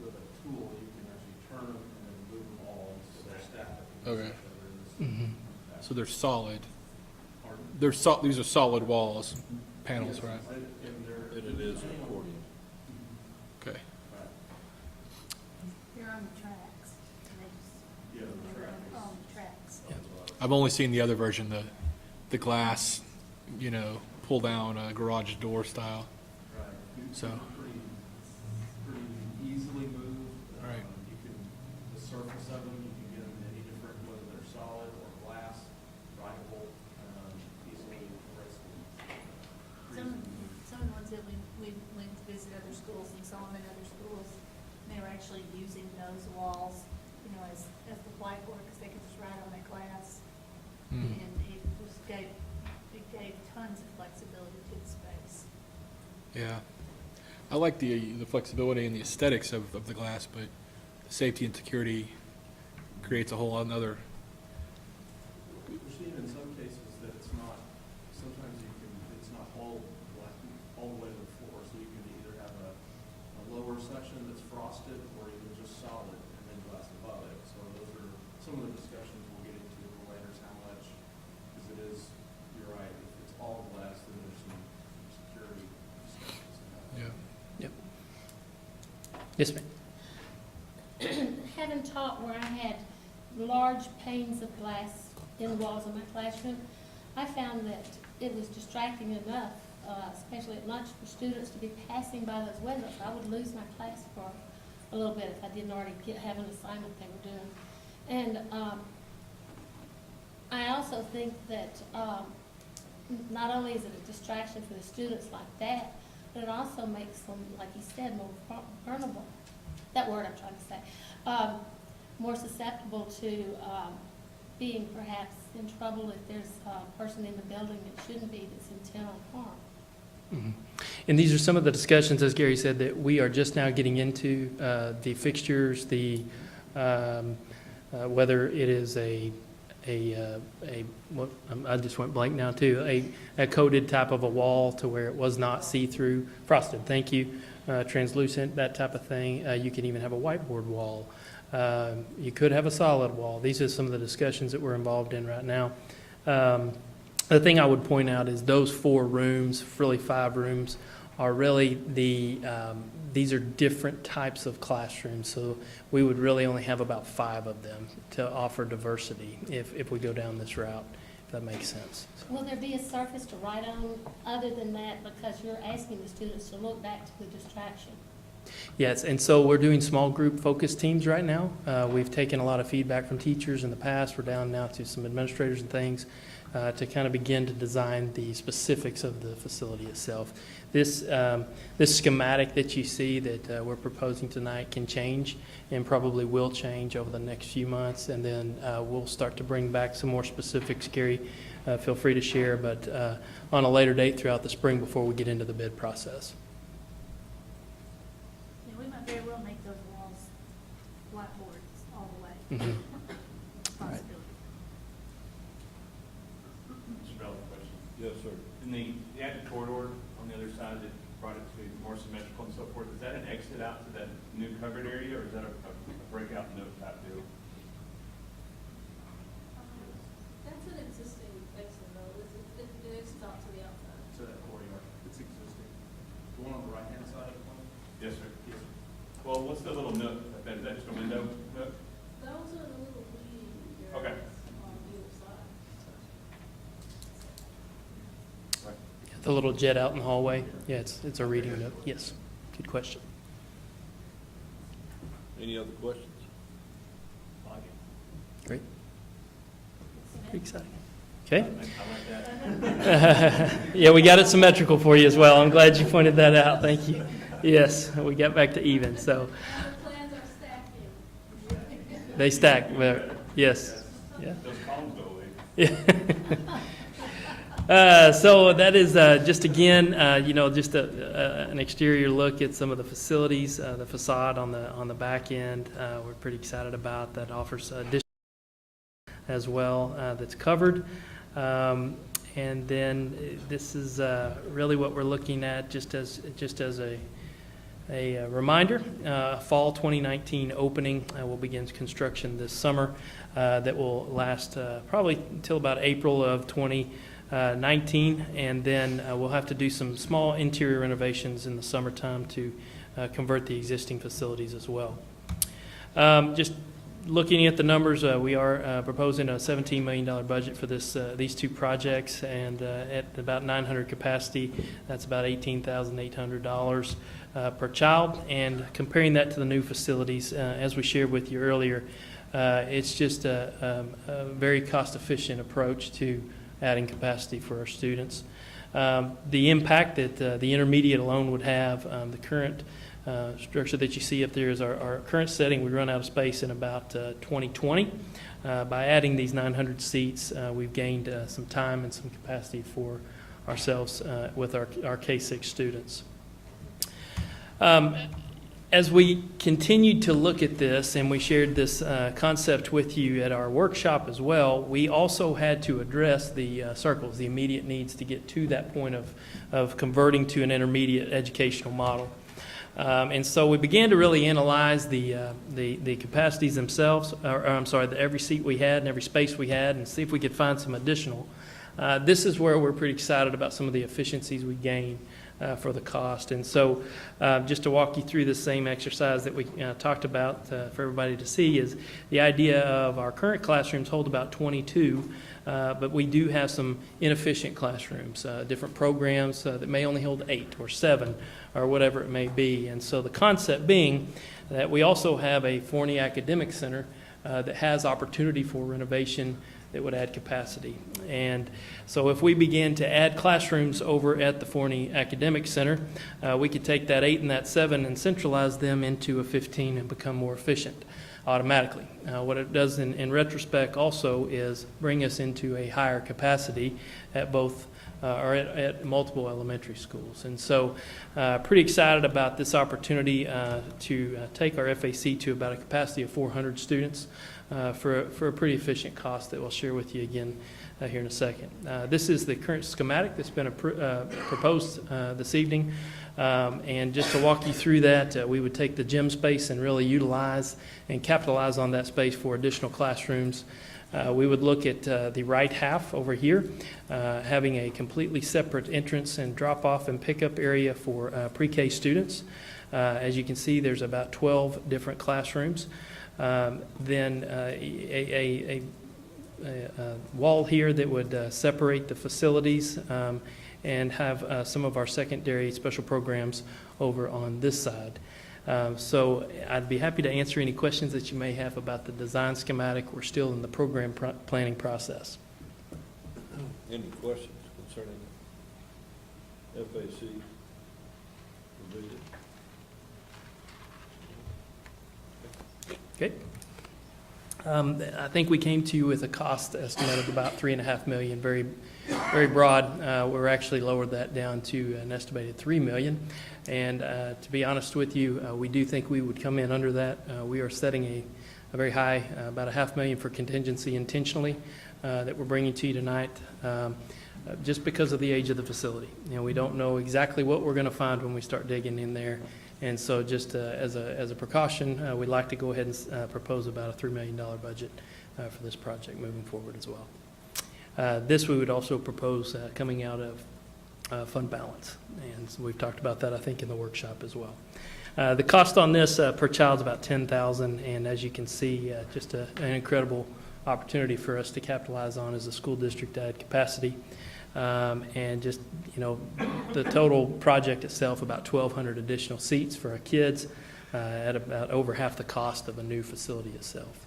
With a tool, you can actually turn them and then move them all, so they're stacked up. Okay. Mm-hmm. So they're solid. Pardon? These are solid walls, panels, right? It is an accordion. Okay. You're on the tracks. Yeah, the track is. On the tracks. I've only seen the other version, the glass, pull down garage door style. Right. So- Pretty easily moved. Right. You can, the surface of them, you can get them in any different, whether they're solid or glass, writable, easily erasable. Some of the ones that we went to visit other schools and saw them in other schools, they were actually using those walls, as the whiteboard, because they could just write on that glass. Mm. And it gave tons of flexibility to the space. Yeah. I like the flexibility and the aesthetics of the glass, but the safety and security creates a whole another. We're seeing in some cases that it's not, sometimes it's not all the way to the floor, so you can either have a lower section that's frosted or even just solid and then glass above it. So those are some of the discussions we'll get into later, is how much, because it is, you're right, if it's all glass, then there's some security discussions. Yeah. Yep. Yes, ma'am. Having taught where I had large panes of glass in the walls of my classroom, I found that it was distracting enough, especially at lunch, for students to be passing by those windows. I would lose my class for a little bit if I didn't already have an assignment they were doing. And also think that not only is it a distraction for the students like that, but it also makes them, like you said, more vulnerable. That word I'm trying to say. More susceptible to being perhaps in trouble if there's a person in the building that shouldn't be that's intent on harm. Mhm. And these are some of the discussions, as Gary said, that we are just now getting into, the fixtures, the, whether it is what, I just went blank now too, a coated type of a wall to where it was not see-through, frosted, thank you, translucent, that type of thing. You can even have a whiteboard wall. You could have a solid wall. These are some of the discussions that we're involved in right now. The thing I would point out is those 4 rooms, really 5 rooms, are really these are different types of classrooms. So we would really only have about 5 of them to offer diversity if we go down this route, if that makes sense. Will there be a surface to write on other than that, because you're asking the students to look back to the distraction? Yes, and so we're doing small group focus teams right now. We've taken a lot of feedback from teachers in the past. We're down now to some administrators and things to kind of begin to design the specifics of the facility itself. This schematic that you see that we're proposing tonight can change and probably will change over the next few months, and then we'll start to bring back some more specifics. Gary, feel free to share, but on a later date throughout the spring before we get into the bid process. Yeah, we might very well make those walls whiteboards all the way. Mhm. Possibility. Mr. Bell, question. Yes, sir. In the active corridor on the other side that brought it to be more symmetrical and so forth, is that an exit out to that new covered area, or is that a breakout note type deal? That's an existing exit though, it exits out to the outside. So that courtyard, it's existing. The one on the right-hand side of the plan? Yes, sir. Yes. Well, what's the little nook? Is that just a window nook? Those are the little reading areas Okay. on either side. The little jet out in the hallway. Yeah, it's a reading nook. Yes, good question. Any other questions? Like it. Great. Pretty exciting. Okay. I like that. Yeah, we got it symmetrical for you as well. I'm glad you pointed that out. Thank you. Yes, we got back to even. So The plans are stacked. they stack. Yes. Yeah. Those columns go away. Yeah. So that is just again, just an exterior look at some of the facilities, the facade on the back end. We're pretty excited about that. Offers additional as well that's covered. And then this is really what we're looking at, just as a reminder. Fall 2019 opening. We'll begin construction this summer. That will last probably until about April of 2019, and then we'll have to do some small interior renovations in the summertime to convert the existing facilities as well. Just looking at the numbers, we are proposing a $17 million budget for these 2 projects, and at about 900 capacity, that's about $18,800 per child. And comparing that to the new facilities, as we shared with you earlier, it's just a very cost-efficient approach to adding capacity for our students. The impact that the intermediate alone would have, the current structure that you see up there is our current setting. We run out of space in about 2020. By adding these 900 seats, we've gained some time and some capacity for ourselves with our K-6 students. As we continued to look at this, and we shared this concept with you at our workshop as well, we also had to address the circles, the immediate needs to get to that point of converting to an intermediate educational model. And so we began to really analyze the capacities themselves, every seat we had and every space we had, and see if we could find some additional. This is where we're pretty excited about some of the efficiencies we gain for the cost. And so just to walk you through the same exercise that we talked about for everybody to see is the idea of our current classrooms hold about 22, but we do have some inefficient classrooms, different programs that may only hold 8 or 7 or whatever it may be. And so the concept being that we also have a Forney Academic Center that has opportunity for renovation that would add capacity. And so if we begin to add classrooms over at the Forney Academic Center, we could take that 8 and that 7 and centralize them into a 15 and become more efficient automatically. What it does in retrospect also is bring us into a higher capacity at both or at multiple elementary schools. And so pretty excited about this opportunity to take our FAC to about a capacity of 400 students for a pretty efficient cost that we'll share with you again here in a second. This is the current schematic that's been proposed this evening. And just to walk you through that, we would take the gym space and really utilize and capitalize on that space for additional classrooms. We would look at the right half over here, having a completely separate entrance and drop-off and pickup area for pre-K students. As you can see, there's about 12 different classrooms. Then a wall here that would separate the facilities and have some of our secondary special programs over on this side. So I'd be happy to answer any questions that you may have about the design schematic. We're still in the program planning process. Any questions concerning FAC revision? Okay. I think we came to you with a cost estimate of about $3.5 million, very broad. We're actually lowered that down to an estimated $3 million. And to be honest with you, we do think we would come in under that. We are setting a very high, about $500,000 for contingency intentionally that we're bringing to you tonight, just because of the age of the facility. You know, we don't know exactly what we're going to find when we start digging in there. And so just as a precaution, we'd like to go ahead and propose about a $3 million budget for this project moving forward as well. This we would also propose coming out of fund balance. And so we've talked about that, I think, in the workshop as well. The cost on this per child is about $10,000. And as you can see, just an incredible opportunity for us to capitalize on as a school district to add capacity. And just, you know, the total project itself, about 1,200 additional seats for our kids at about over half the cost of a new facility itself.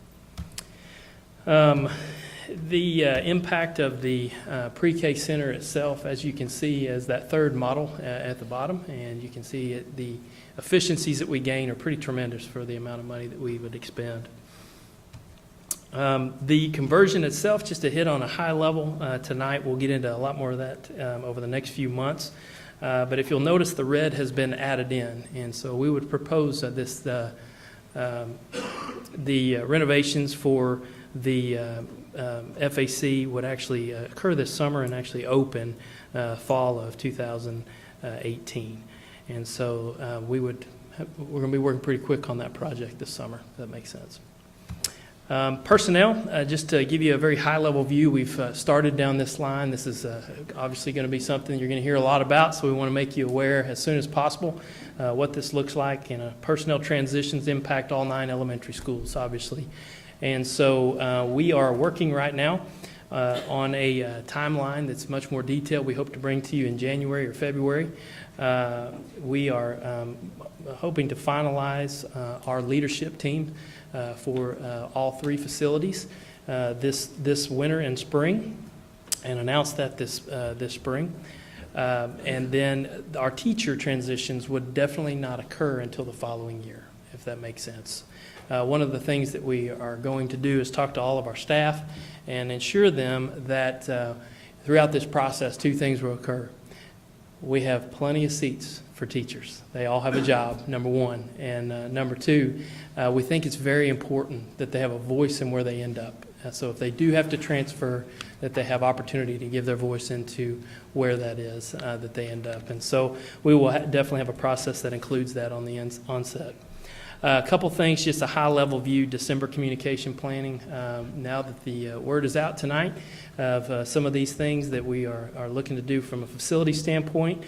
The impact of the pre-K center itself, as you can see, is that third model at the bottom, and you can see the efficiencies that we gain are pretty tremendous for the amount of money that we would expend. The conversion itself, just to hit on a high level tonight, we'll get into a lot more of that over the next few months. But if you'll notice, the red has been added in, and so we would propose the renovations for the FAC would actually occur this summer and actually open fall of 2018. And so we're going to be working pretty quick on that project this summer, if that makes sense. Personnel, just to give you a very high-level view, we've started down this line. This is obviously going to be something you're going to hear a lot about, so we want to make you aware as soon as possible what this looks like. And personnel transitions impact all 9 elementary schools, obviously. And so we are working right now on a timeline that's much more detailed. We hope to bring to you in January or February. We are hoping to finalize our leadership team for all 3 facilities this winter and spring, and announce that this spring. And then our teacher transitions would definitely not occur until the following year, if that makes sense. One of the things that we are going to do is talk to all of our staff and ensure them that throughout this process, 2 things will occur. We have plenty of seats for teachers. They all have a job, number 1. And number 2, we think it's very important that they have a voice in where they end up. So if they do have to transfer, that they have opportunity to give their voice into where that is that they end up. And so we will definitely have a process that includes that on the onset. A couple things, just a high-level view, December communication planning. Now that the word is out tonight of some of these things that we are looking to do from a facility standpoint,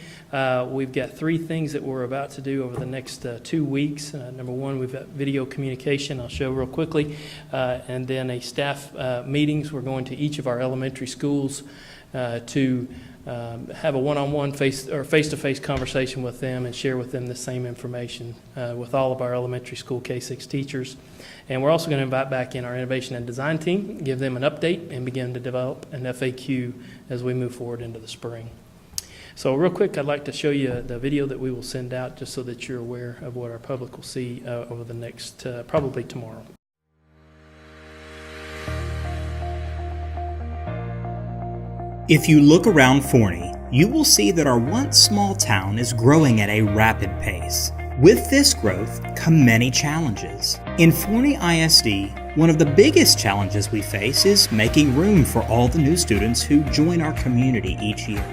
we've got 3 things that we're about to do over the next 2 weeks. Number 1, we've got video communication, I'll show real quickly, and then a staff meetings. We're going to each of our elementary schools to have a one-on-one face-to-face conversation with them and share with them the same information with all of our elementary school K-6 teachers. And we're also going to invite back in our innovation and design team, give them an update, and begin to develop an FAQ as we move forward into the spring. So real quick, I'd like to show you the video that we will send out just so that you're aware of what our public will see over the next, probably tomorrow. If you look around Forney, you will see that our once small town is growing at a rapid pace. With this growth come many challenges. In Forney ISD, one of the biggest challenges we face is making room for all the new students who join our community each year.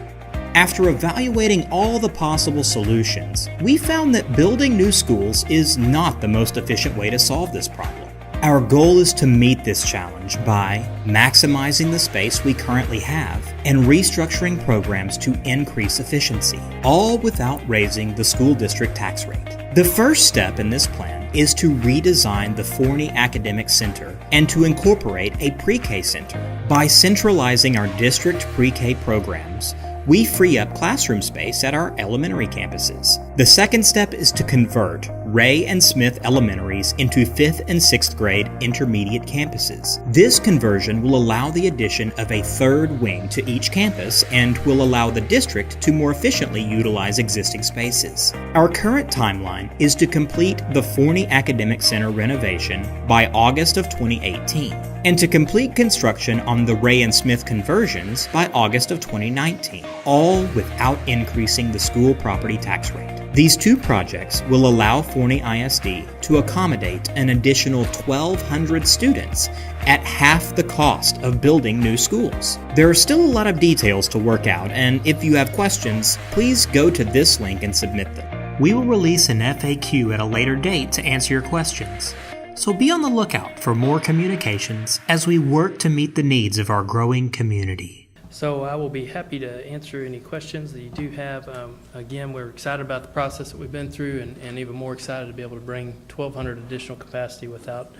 After evaluating all the possible solutions, we found that building new schools is not the most efficient way to solve this problem. Our goal is to meet this challenge by maximizing the space we currently have and restructuring programs to increase efficiency, all without raising the school district tax rate. The first step in this plan is to redesign the Forney Academic Center and to incorporate a pre-K center. By centralizing our district pre-K programs, we free up classroom space at our elementary campuses. The second step is to convert Ray and Smith Elementaries into 5th and 6th grade intermediate campuses. This conversion will allow the addition of a third wing to each campus and will allow the district to more efficiently utilize existing spaces. Our current timeline is to complete the Forney Academic Center renovation by August of 2018 and to complete construction on the Ray and Smith conversions by August of 2019, all without increasing the school property tax rate. These two projects will allow Forney ISD to accommodate an additional 1,200 students at half the cost of building new schools. There are still a lot of details to work out, and if you have questions, please go to this link and submit them. We will release an FAQ at a later date to answer your questions, so be on the lookout for more communications as we work to meet the needs of our growing community. So I will be happy to answer any questions that you do have. Again, we're excited about the process that we've been through and even more excited to be able to bring 1,200 additional capacity without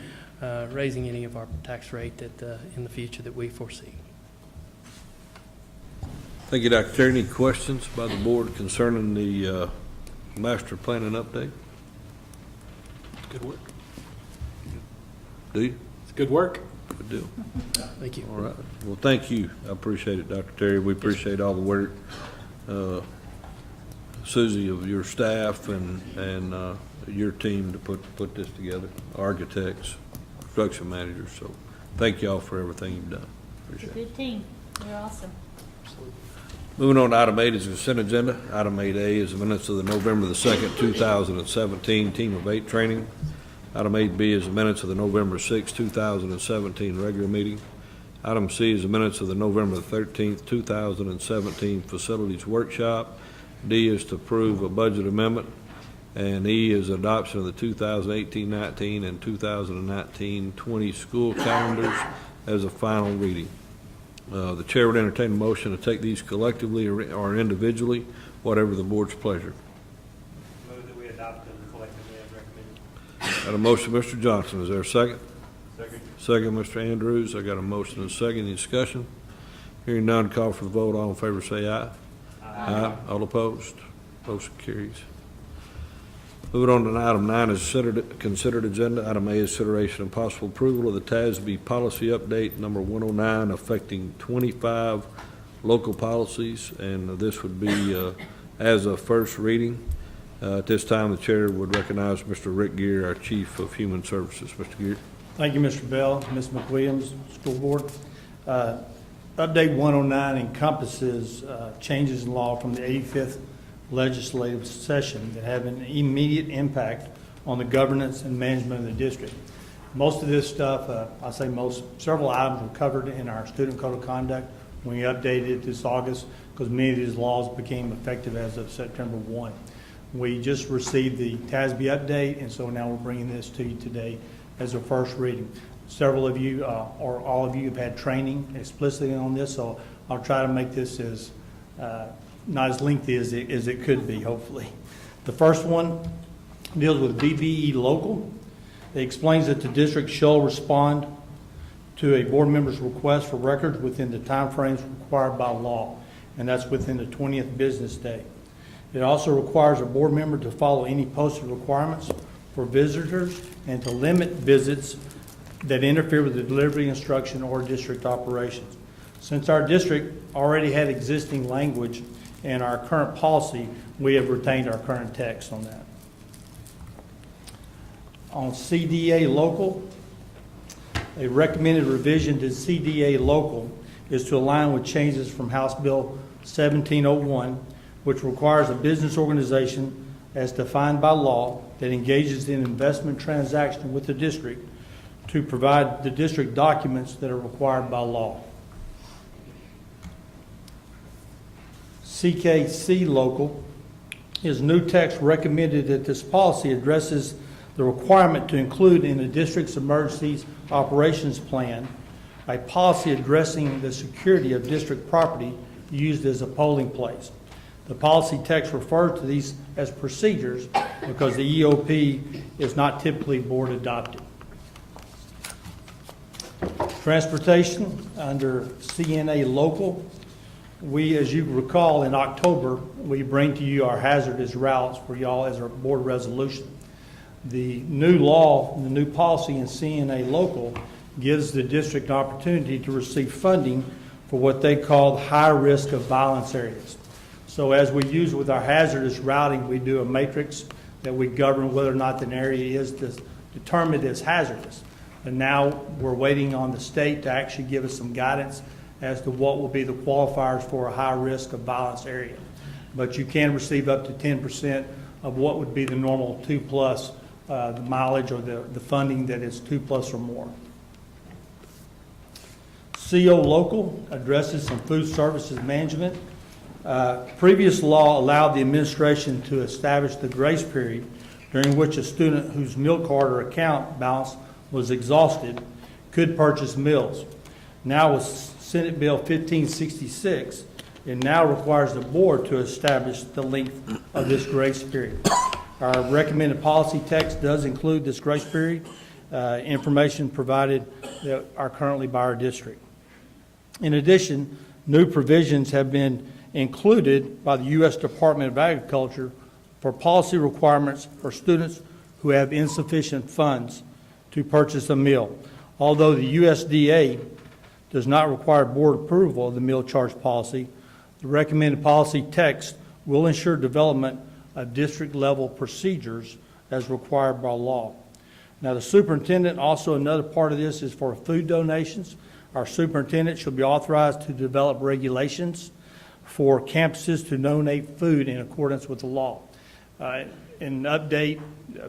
raising any of our tax rate in the future that we foresee. Thank you, Dr. Terry. Any questions by the board concerning the master planning update? Good work. Do you? It's good work. Good deal. Thank you. All right. Well, thank you. I appreciate it, Dr. Terry. We appreciate all the work, Susie, of your staff and your team to put this together, architects, construction managers. So thank you all for everything you've done. Appreciate it. Good team. You're awesome. Moving on to item 8 is the consent agenda. Item 8A is the minutes of the November the 2nd, 2017 Team of 8 training. Item 8B is the minutes of the November 6, 2017 regular meeting. Item C is the minutes of the November 13th, 2017 facilities workshop. D is to approve a budget amendment. And E is adoption of the 2018-19 and 2019-20 school calendars as a final reading. The chair would entertain a motion to take these collectively or individually, whatever the board's pleasure. Move that we adopt them collectively as recommended. Got a motion, Mr. Johnson. Is there a second? Second. Second, Mr. Andrews. I got a motion and a second. Any discussion? Hearing none, call for the vote. All in favor say aye. Aye. All opposed? Motion carries. Moving on to item 9 is considered agenda. Item A is consideration and possible approval of the TASB policy update number 109 affecting 25 local policies, and this would be as a first reading. At this time, the chair would recognize Mr. Rick Gear, our Chief of Human Services. Mr. Gear. Thank you, Mr. Bell, Ms. McWilliams, School Board. Update 109 encompasses changes in law from the 85th legislative session that have an immediate impact on the governance and management of the district. Most of this stuff, several items were covered in our student code of conduct when we updated it this August, because many of these laws became effective as of September 1. We just received the TASB update, and so now we're bringing this to you today as a first reading. Several of you, or all of you, have had training explicitly on this, so I'll try to make this as not as lengthy as it could be, hopefully. The first one deals with BBE local. It explains that the district shall respond to a board member's request for records within the timeframes required by law. and that's within the 20th business day. It also requires a board member to follow any posted requirements for visitors and to limit visits that interfere with the delivery, instruction, or district operations. Since our district already had existing language in our current policy, we have retained our current text on that. On CDA local, a recommended revision to CDA local is to align with changes from House Bill 1701, which requires a business organization as defined by law that engages in investment transaction with the district to provide the district documents that are required by law. CKC local is new text recommended that this policy addresses the requirement to include in the district's emergency operations plan a policy addressing the security of district property used as a polling place. The policy text refers to these as procedures because the EOP is not typically board adopted. Transportation under CNA local, we, as you recall, in October, we bring to you our hazardous routes for y'all as our board resolution. The new law, the new policy in CNA local gives the district an opportunity to receive funding for what they call high risk of violence areas. So as we use with our hazardous routing, we do a matrix that we govern whether or not an area is determined as hazardous. And now we're waiting on the state to actually give us some guidance as to what will be the qualifiers for a high risk of violence area. But you can receive up to 10% of what would be the normal 2+, the mileage or the funding that is 2+ or more. CO local addresses some food services management. Previous law allowed the administration to establish the grace period during which a student whose meal card or account balance was exhausted could purchase meals. Now with Senate Bill 1566, it now requires the board to establish the length of this grace period. Our recommended policy text does include this grace period, information provided that are currently by our district. In addition, new provisions have been included by the U.S. Department of Agriculture for policy requirements for students who have insufficient funds to purchase a meal. Although the USDA does not require board approval of the meal charge policy, the recommended policy text will ensure development of district-level procedures as required by law. Now, the superintendent, also another part of this is for food donations. Our superintendent shall be authorized to develop regulations for campuses to donate food in accordance with the law. An update,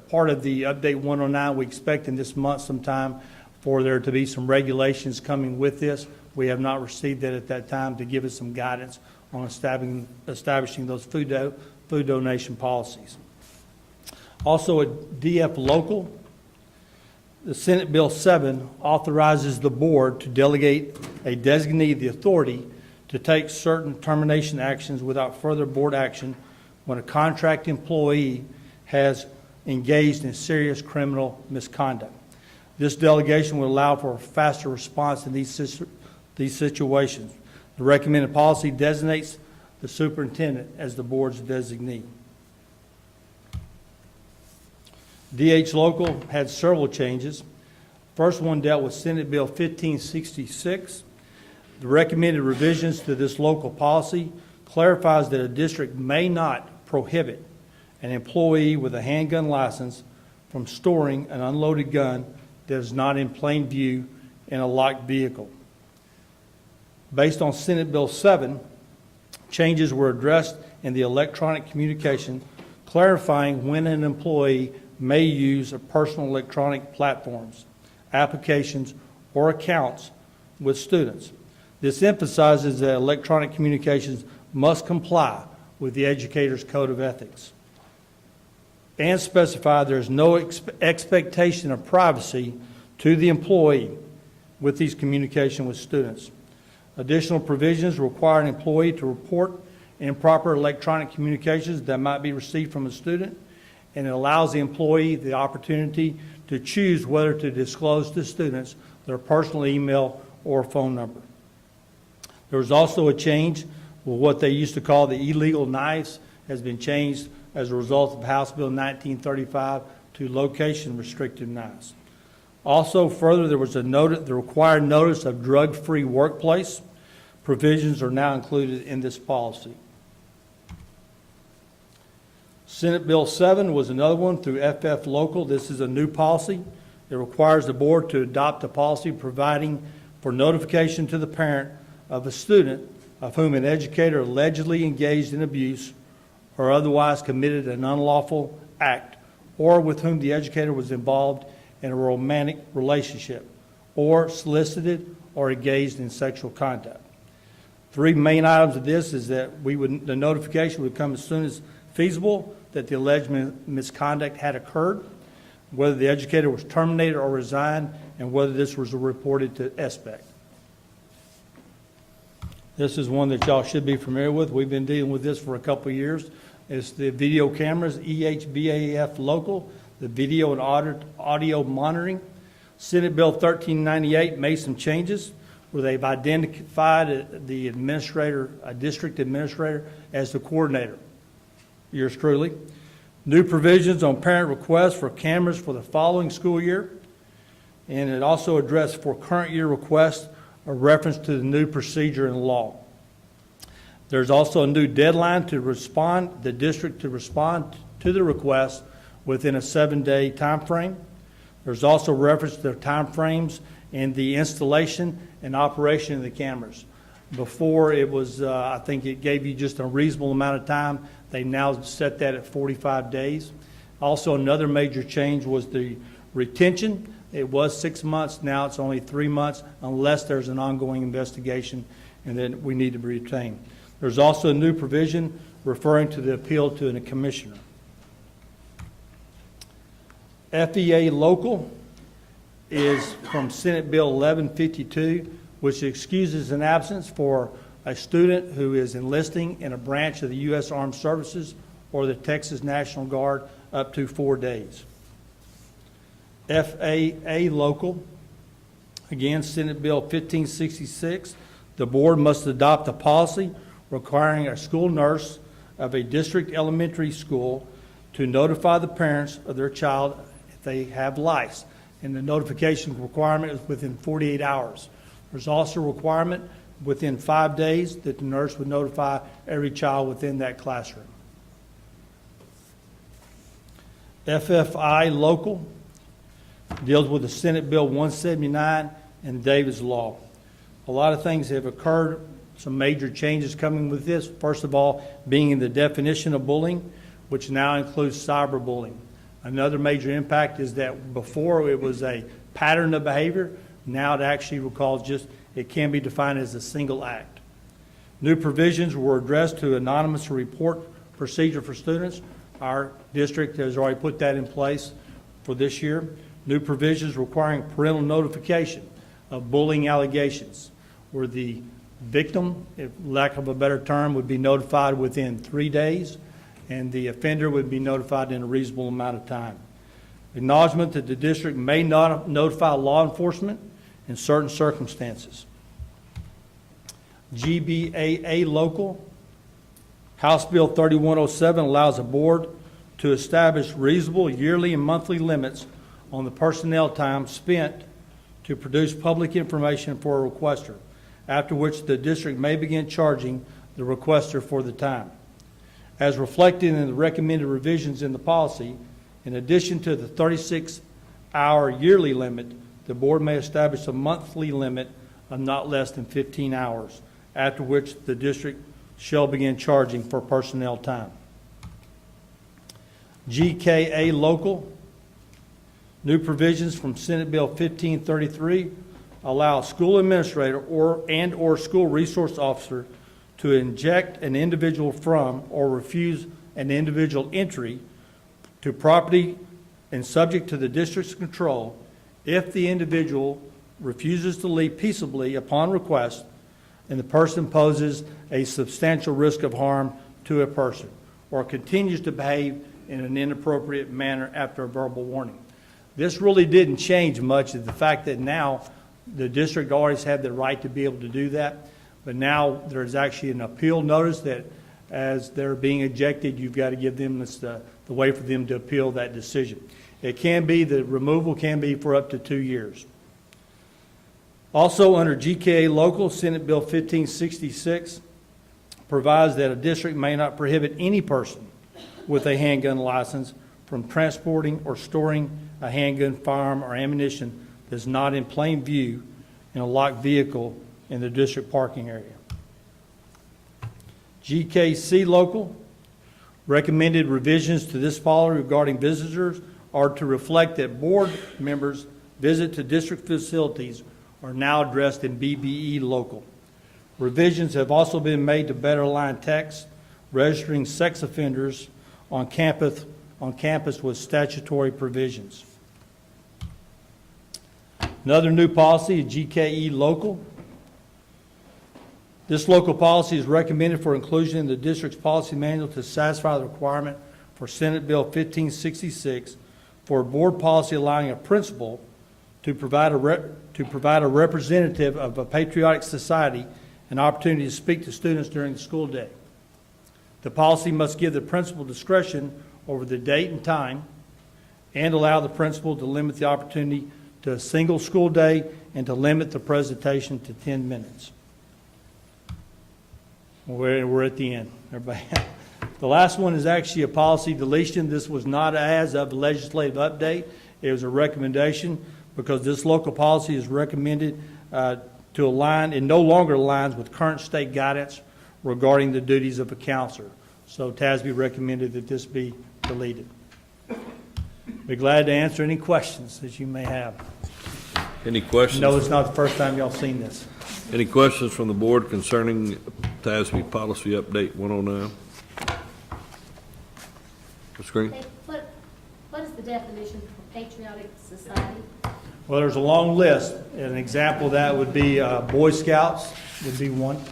part of the Update 109, we expect in this month sometime for there to be some regulations coming with this. We have not received that at that time to give us some guidance on establishing those food donation policies. Also at DF local, the Senate Bill 7 authorizes the board to delegate a designee the authority to take certain termination actions without further board action when a contract employee has engaged in serious criminal misconduct. This delegation will allow for a faster response in these situations. The recommended policy designates the superintendent as the board's designee. DH local had several changes. First one dealt with Senate Bill 1566. The recommended revisions to this local policy clarifies that a district may not prohibit an employee with a handgun license from storing an unloaded gun that is not in plain view in a locked vehicle. Based on Senate Bill 7, changes were addressed in the electronic communication, clarifying when an employee may use personal electronic platforms, applications, or accounts with students. This emphasizes that electronic communications must comply with the educator's code of ethics and specify there is no expectation of privacy to the employee with these communication with students. Additional provisions require an employee to report improper electronic communications that might be received from a student, and it allows the employee the opportunity to choose whether to disclose to students their personal email or phone number. There was also a change Well, what they used to call the illegal knives has been changed as a result of House Bill 1935 to location-restricted knives. Also, further, there was the required notice of drug-free workplace. Provisions are now included in this policy. Senate Bill 7 was another one through FF Local. This is a new policy. It requires the board to adopt a policy providing for notification to the parent of a student of whom an educator allegedly engaged in abuse or otherwise committed an unlawful act, or with whom the educator was involved in a romantic relationship, or solicited or engaged in sexual contact. Three main items of this is that the notification would come as soon as feasible that the alleged misconduct had occurred, whether the educator was terminated or resigned, and whether this was reported to SBEC. This is one that y'all should be familiar with. We've been dealing with this for a couple of years. It's the video cameras, EHBAF Local, the video and audio monitoring. Senate Bill 1398 made some changes where they've identified the administrator, a district administrator, as the coordinator. Yours truly. New provisions on parent requests for cameras for the following school year. And it also addressed for current year requests a reference to the new procedure in law. There's also a new deadline to respond, the district to respond to the request within a 7-day time frame. There's also reference to the time frames in the installation and operation of the cameras. Before it was, I think it gave you just a reasonable amount of time. They now set that at 45 days. Also, another major change was the retention. It was 6 months. Now it's only 3 months unless there's an ongoing investigation and then we need to retain. There's also a new provision referring to the appeal to a commissioner. FEA Local is from Senate Bill 1152, which excuses an absence for a student who is enlisting in a branch of the U.S. Armed Services or the Texas National Guard up to 4 days. FAA Local, again, Senate Bill 1566, the board must adopt a policy requiring a school nurse of a district elementary school to notify the parents of their child if they have lice. And the notification requirement is within 48 hours. There's also a requirement within 5 days that the nurse would notify every child within that classroom. FFI Local deals with the Senate Bill 179 and Davis Law. A lot of things have occurred, some major changes coming with this. First of all, being in the definition of bullying, which now includes cyberbullying. Another major impact is that before it was a pattern of behavior, now it actually recalls just, it can be defined as a single act. New provisions were addressed to anonymous report procedure for students. Our district has already put that in place for this year. New provisions requiring parental notification of bullying allegations, where the victim, if lack of a better term, would be notified within 3 days, and the offender would be notified in a reasonable amount of time. Acknowledgement that the district may not notify law enforcement in certain circumstances. GBAA Local, House Bill 3107 allows a board to establish reasonable yearly and monthly limits on the personnel time spent to produce public information for a requester, after which the district may begin charging the requester for the time. As reflected in the recommended revisions in the policy, in addition to the 36-hour yearly limit, the board may establish a monthly limit of not less than 15 hours, after which the district shall begin charging for personnel time. GKA Local, new provisions from Senate Bill 1533 allow a school administrator or school resource officer to inject an individual from or refuse an individual entry to property and subject to the district's control if the individual refuses to leave peaceably upon request and the person poses a substantial risk of harm to a person or continues to behave in an inappropriate manner after a verbal warning. This really didn't change much of the fact that now the district always had the right to be able to do that, But now there's actually an appeal notice that as they're being ejected, you've got to give them the way for them to appeal that decision. It can be, the removal can be for up to 2 years. Also, under GKA Local, Senate Bill 1566 provides that a district may not prohibit any person with a handgun license from transporting or storing a handgun, firearm, or ammunition that is not in plain view in a locked vehicle in the district parking area. GKC Local recommended revisions to this policy regarding visitors are to reflect that board members' visit to district facilities are now addressed in BBE Local. Revisions have also been made to better align text registering sex offenders on campus with statutory provisions. Another new policy is GKE Local. This local policy is recommended for inclusion in the district's policy manual to satisfy the requirement for Senate Bill 1566 for a board policy allowing a principal to provide a representative of a patriotic society an opportunity to speak to students during the school day. The policy must give the principal discretion over the date and time and allow the principal to limit the opportunity to a single school day and to limit the presentation to 10 minutes. We're at the end. Everybody. The last one is actually a policy deletion. This was not as of legislative update. It was a recommendation because this local policy is recommended to align, it no longer aligns with current state guidance regarding the duties of a counselor. So TASB recommended that this be deleted. Be glad to answer any questions that you may have. Any questions? No, it's not the first time y'all seen this. Any questions from the board concerning TASB Policy Update 109? Ms. Green? What is the definition for patriotic society? Well, there's a long list. An example of that would be Boy Scouts would be one.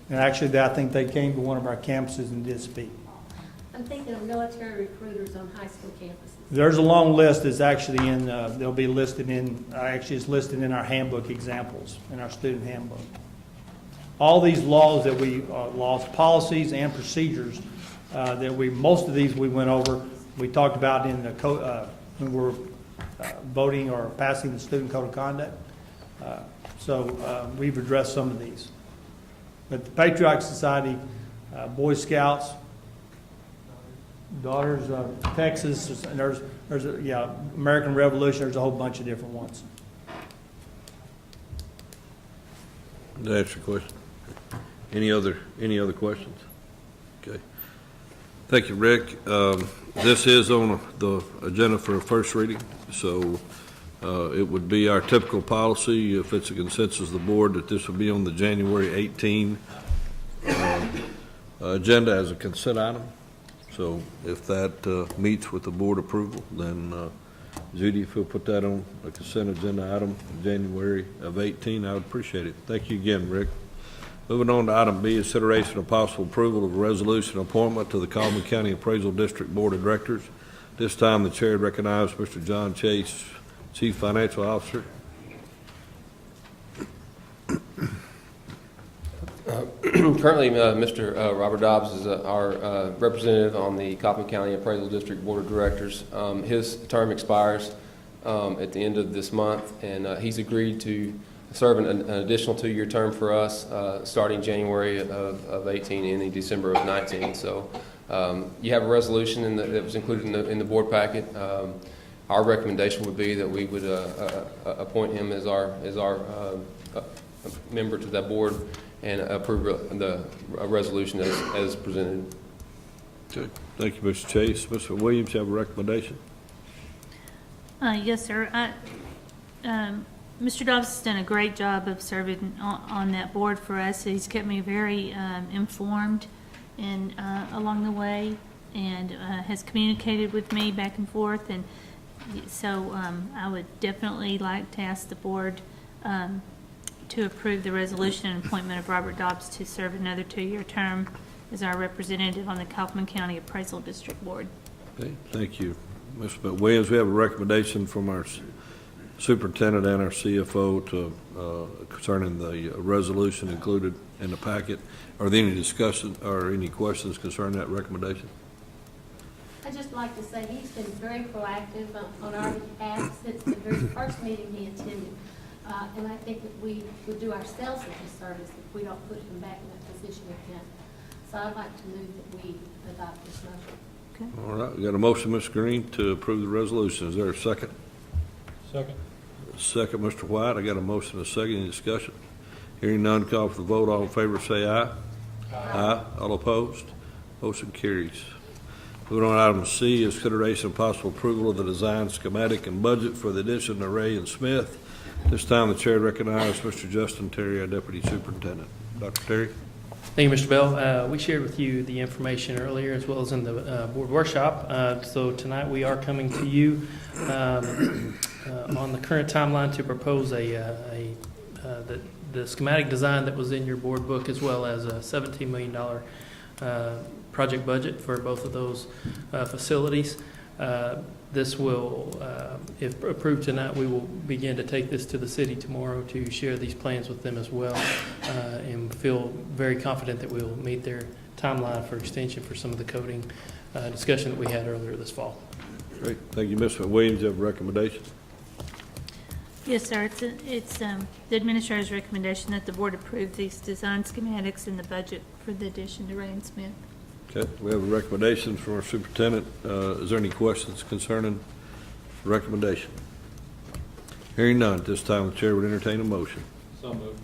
And actually, I think they came to one of our campuses and did speak. I'm thinking of military recruiters on high school campuses. There's a long list that's actually in, they'll be listed in, actually it's listed in our handbook examples, in our student handbook. All these laws that laws, policies, and procedures most of these we went over, we talked about in the when we were voting or passing the student code of conduct. So we've addressed some of these. But the Patriotic Society, Boy Scouts, Daughters of Texas, and there's American Revolution, there's a whole bunch of different ones. Did that answer your question? Any other questions? Okay. Thank you, Rick. This is on the agenda for a first reading, so it would be our typical policy, if it's a consensus of the board, that this would be on the January 18 agenda as a consent item. So if that meets with the board approval, then Judy, if you'll put that on a consent agenda item in January of 18, I would appreciate it. Thank you again, Rick. Moving on to item B, consideration of possible approval of a resolution appointment to the Kaufman County Appraisal District Board of Directors. This time, the chair recognizes Mr. John Chase, Chief Financial Officer. Currently, Mr. Robert Dobbs is our representative on the Kaufman County Appraisal District Board of Directors. His term expires at the end of this month, and he's agreed to serve an additional 2-year term for us starting January of 18 and in December of 19. So you have a resolution that was included in the board packet. Our recommendation would be that we would appoint him as our member to that board and approve the resolution as presented. Okay. Thank you, Mr. Chase. Mr. Williams, you have a recommendation? Yes, sir. Mr. Dobbs has done a great job of serving on that board for us. He's kept me very informed and along the way, and has communicated with me back and forth. And so I would definitely like to ask the board to approve the resolution and appointment of Robert Dobbs to serve another 2-year term as our representative on the Kaufman County Appraisal District Board. Okay, thank you. Mr. Williams, we have a recommendation from our superintendent and our CFO concerning the resolution included in the packet. Are there any discussion or any questions concerning that recommendation? I'd just like to say he's been very proactive on our behalf since the very first meeting he attended. And I think that we would do ourselves a disservice if we don't put him back in that position again. So I'd like to move that we adopt this motion. All right, we got a motion, Ms. Green, to approve the resolution. Is there a second? Second. Second, Mr. White. I got a motion and a second. Any discussion? Hearing none, call for the vote. All in favor say aye. Aye. All opposed? Motion carries. Moving on to item C is consideration of possible approval of the design schematic and budget for the addition of Ray and Smith. This time the chair recognizes Mr. Justin Terry, our Deputy Superintendent. Dr. Terry? Thank you, Mr. Bell. We shared with you the information earlier as well as in the board workshop. So tonight we are coming to you on the current timeline to propose the schematic design that was in your board book, as well as a $17 million project budget for both of those facilities. This will, if approved tonight, we will begin to take this to the city tomorrow to share these plans with them as well, and feel very confident that we'll meet their timeline for extension for some of the coding discussion that we had earlier this fall. Great. Thank you, Ms. Williams. You have a recommendation? Yes, sir. It's the administrator's recommendation that the board approve these design schematics and the budget for the addition to Ray and Smith. Okay, we have a recommendation from our superintendent. Is there any questions concerning the recommendation? Hearing none, at this time the chair would entertain a motion. So moved.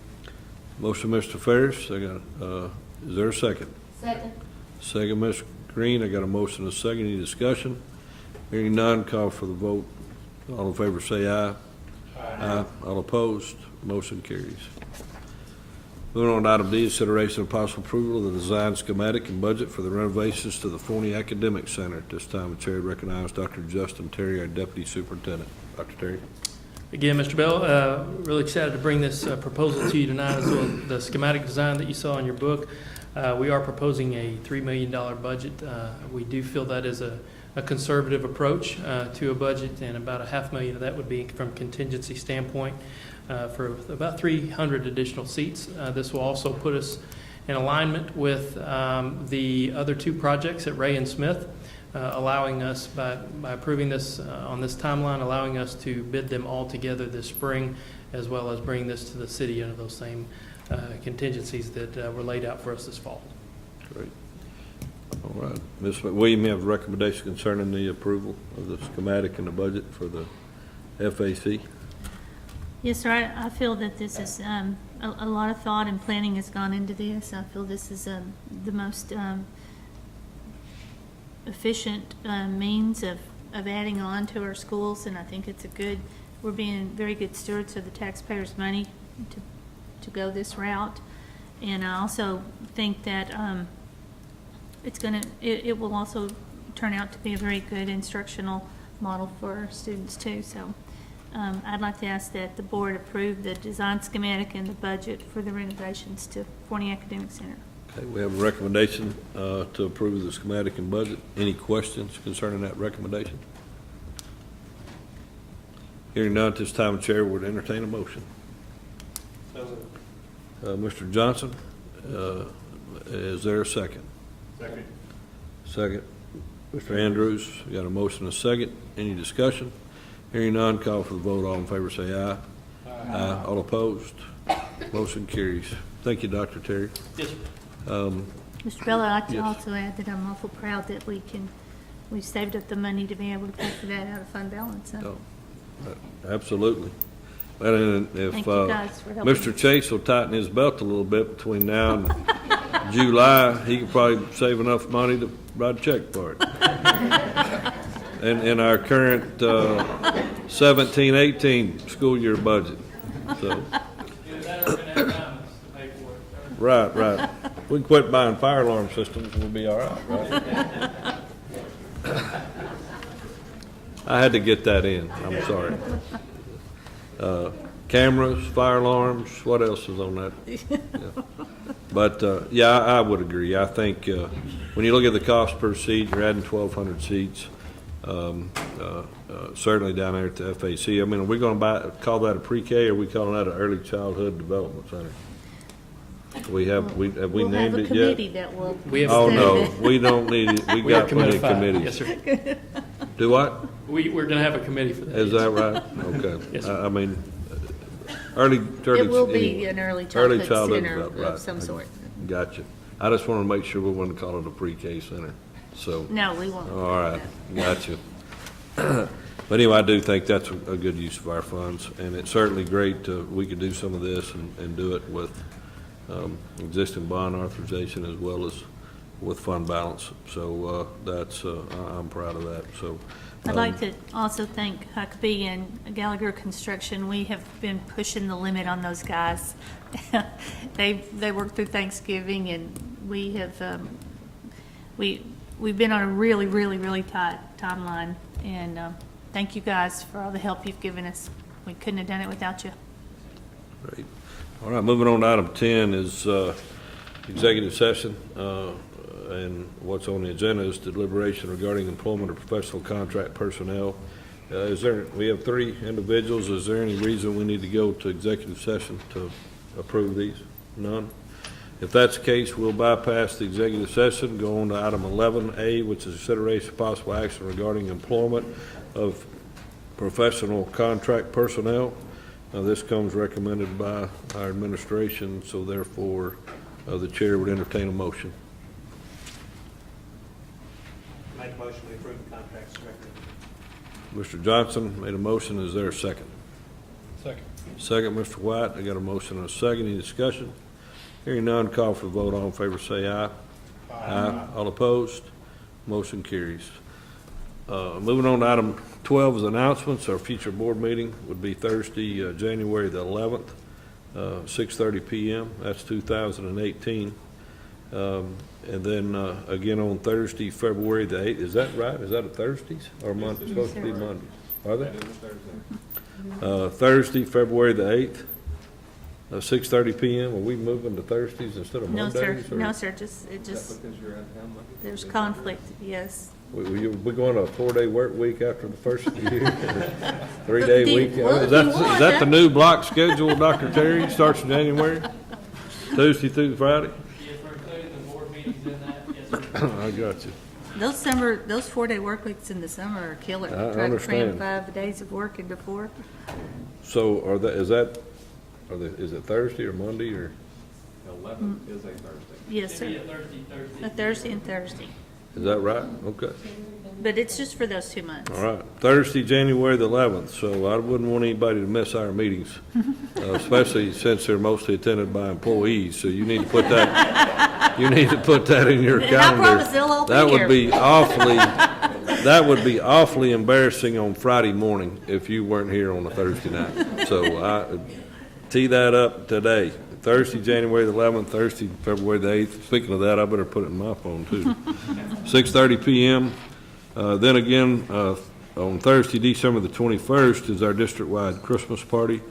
Motion, Mr. Ferris. Is there a second? Second. Second, Ms. Green. I got a motion and a second. Any discussion? Hearing none, call for the vote. All in favor say aye. Aye. All opposed? Motion carries. Moving on to item D, consideration of possible approval of the design schematic and budget for the renovations to the Forney Academic Center. At this time, the chair recognizes Dr. Justin Terry, our Deputy Superintendent. Dr. Terry. Again, Mr. Bell, really excited to bring this proposal to you tonight, as well as the schematic design that you saw in your book. We are proposing a $3 million budget. We do feel that is a conservative approach to a budget, and about $500,000 of that would be from contingency standpoint for about 300 additional seats. This will also put us in alignment with the other two projects at Ray and Smith, allowing us, by approving this on this timeline, allowing us to bid them all together this spring, as well as bring this to the city under those same contingencies that were laid out for us this fall. Great. All right. Ms. McWilliam, you have a recommendation concerning the approval of the schematic and the budget for the FAC? Yes, sir. I feel that this is a lot of thought and planning has gone into this. I feel this is the most efficient means of adding on to our schools, and I think it's we're being very good stewards of the taxpayers' money to go this route. And I also think that it will also turn out to be a very good instructional model for our students too. So I'd like to ask that the board approve the design schematic and the budget for the renovations to Forney Academic Center. Okay, we have a recommendation to approve the schematic and budget. Any questions concerning that recommendation? Hearing none, at this time the chair would entertain a motion. Mr. Johnson, is there a second? Second. Second. Mr. Andrews, we got a motion and a second. Any discussion? Hearing none, call for the vote. All in favor say aye. Aye. All opposed? Motion carries. Thank you, Dr. Terry. Yes, sir. Mr. Bell, I'd like to Yes. also add that I'm awful proud that we've saved up the money to be able to pay for that out of fund balance. So. Oh, absolutely. And if Thank you guys for helping. Mr. Chase will tighten his belt a little bit between now and July, he could probably save enough money to write a check for it. And in our current 17-18 school year budget. So. Right. We can quit buying fire alarm systems and we'll be all right? I had to get that in. I'm sorry. Cameras, fire alarms, what else is on that? Yeah. But, I would agree. I think when you look at the cost per seat, you're adding 1,200 seats. certainly down there at the FAC. I mean, are we going to call that a pre-K, or are we calling that an early childhood development center? Have we named it yet? committee that will. We have a Oh, committee. no, we don't need it. We We are got plenty of committed five. committees. Yes, sir. Do what? We're going to have a committee for that. Is that right? Okay. Yes, sir. I mean, early. It will be an early childhood center development, right. of some sort. Gotcha. I just want to make sure we want to call it a pre-K center, so. No, we won't. All right, gotcha. But anyway, I do think that's a good use of our funds, and it's certainly great, we could do some of this and do it with existing bond authorization as well as with fund balance. So that's, I'm proud of that, so. I'd like to also thank Huckabee and Gallagher Construction. We have been pushing the limit on those guys. They worked through Thanksgiving, and we have, we've been on a really, really, really tight timeline. And thank you guys for all the help you've given us. We couldn't have done it without you. Great. All right, moving on to item 10 is executive session. And what's on the agenda is deliberation regarding employment of professional contract personnel. We have 3 individuals. Is there any reason we need to go to executive session to approve these? None? If that's the case, we'll bypass the executive session, go on to item 11A, which is consideration of possible action regarding employment of professional contract personnel. This comes recommended by our administration, so therefore the chair would entertain a motion. Make a motion to approve the contracts recommended. Mr. Johnson made a motion. Is there a second? Second. Second, Mr. White. I got a motion and a second. Any discussion? Hearing none, call for the vote. All in favor say aye. Aye. All opposed? Motion carries. Moving on to item 12 is announcements. Our future board meeting would be Thursday, January the 11th, 6:30 p.m. That's 2018. And then again on Thursday, February the 8th. Is that right? Is that a Thursdays or Monday? It's supposed to be Monday. Are they? Thursday, February the 8th, 6:30 p.m. Are we moving to Thursdays instead of No, Mondays? sir. No, sir. It just, there's conflict, yes. We going to a 4-day work week after the first of the year? 3-day week? Well, Is if that, you want is that the that. new block schedule, Dr. Terry? Starts in January? Tuesday through Friday? Yes, we're including the board meetings in that. Yes, sir. I got you. Those 4-day work weeks in the summer are killer. I Try to understand. cram 5 days of work into 4. So is it Thursday or Monday or? 11th is a Thursday. Yes, It'd be sir. a Thursday. A Thursday and Thursday. Is that right? Okay. But it's just for those 2 months. All right. Thursday, January the 11th. So I wouldn't want anybody to miss our meetings, especially since they're mostly attended by employees. So you need to put that, in your And I calendar. promise they'll all be That would here. be awfully, that would be awfully embarrassing on Friday morning if you weren't here on a Thursday night. So I tee that up today. Thursday, January the 11th, Thursday, February the 8th. Speaking of that, I better put it in my phone too. 6:30 p.m. Then again, on Thursday, December the 21st is our district-wide Christmas party.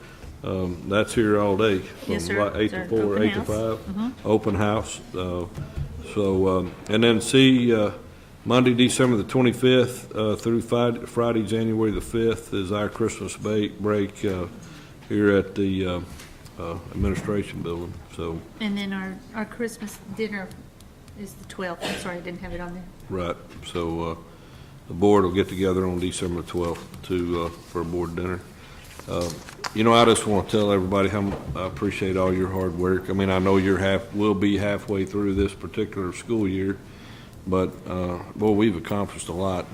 That's here all day. From Yes, sir. 8 to It's 4, our 8 to open 5. house. Mhm. Open house. And then Monday, December the 25th through Friday, January the 5th is our Christmas break here at the administration building. So, And then our Christmas dinner is the 12th. I'm sorry, I didn't have it on there. right. So the board will get together on December 12th for a board dinner. I just want to tell everybody how I appreciate all your hard work. I mean, I know we'll be halfway through this particular school year, but boy, we've accomplished a lot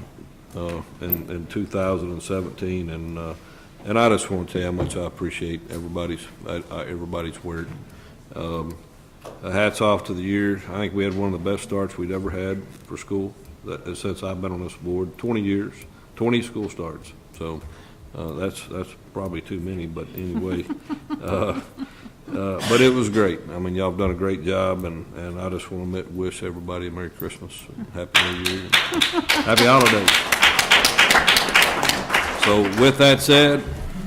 in 2017, and I just want to tell you how much I appreciate everybody's work. Hats off to the year. I think we had one of the best starts we'd ever had for school since I've been on this board. 20 years, 20 school starts. So that's probably too many, but anyway. But it was great. I mean, y'all have done a great job, and I just want to wish everybody a Merry Christmas, and Happy New Year, and Happy Holidays. So with that said,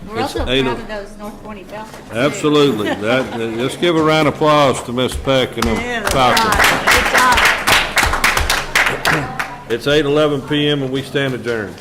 We're it's also 8 proud of those North Pointe Falcons. too. Absolutely. Let's give a round of applause to Ms. Peck and the Yeah, that's Falcons. right. Good job. It's 8:11 PM and we stand adjourned.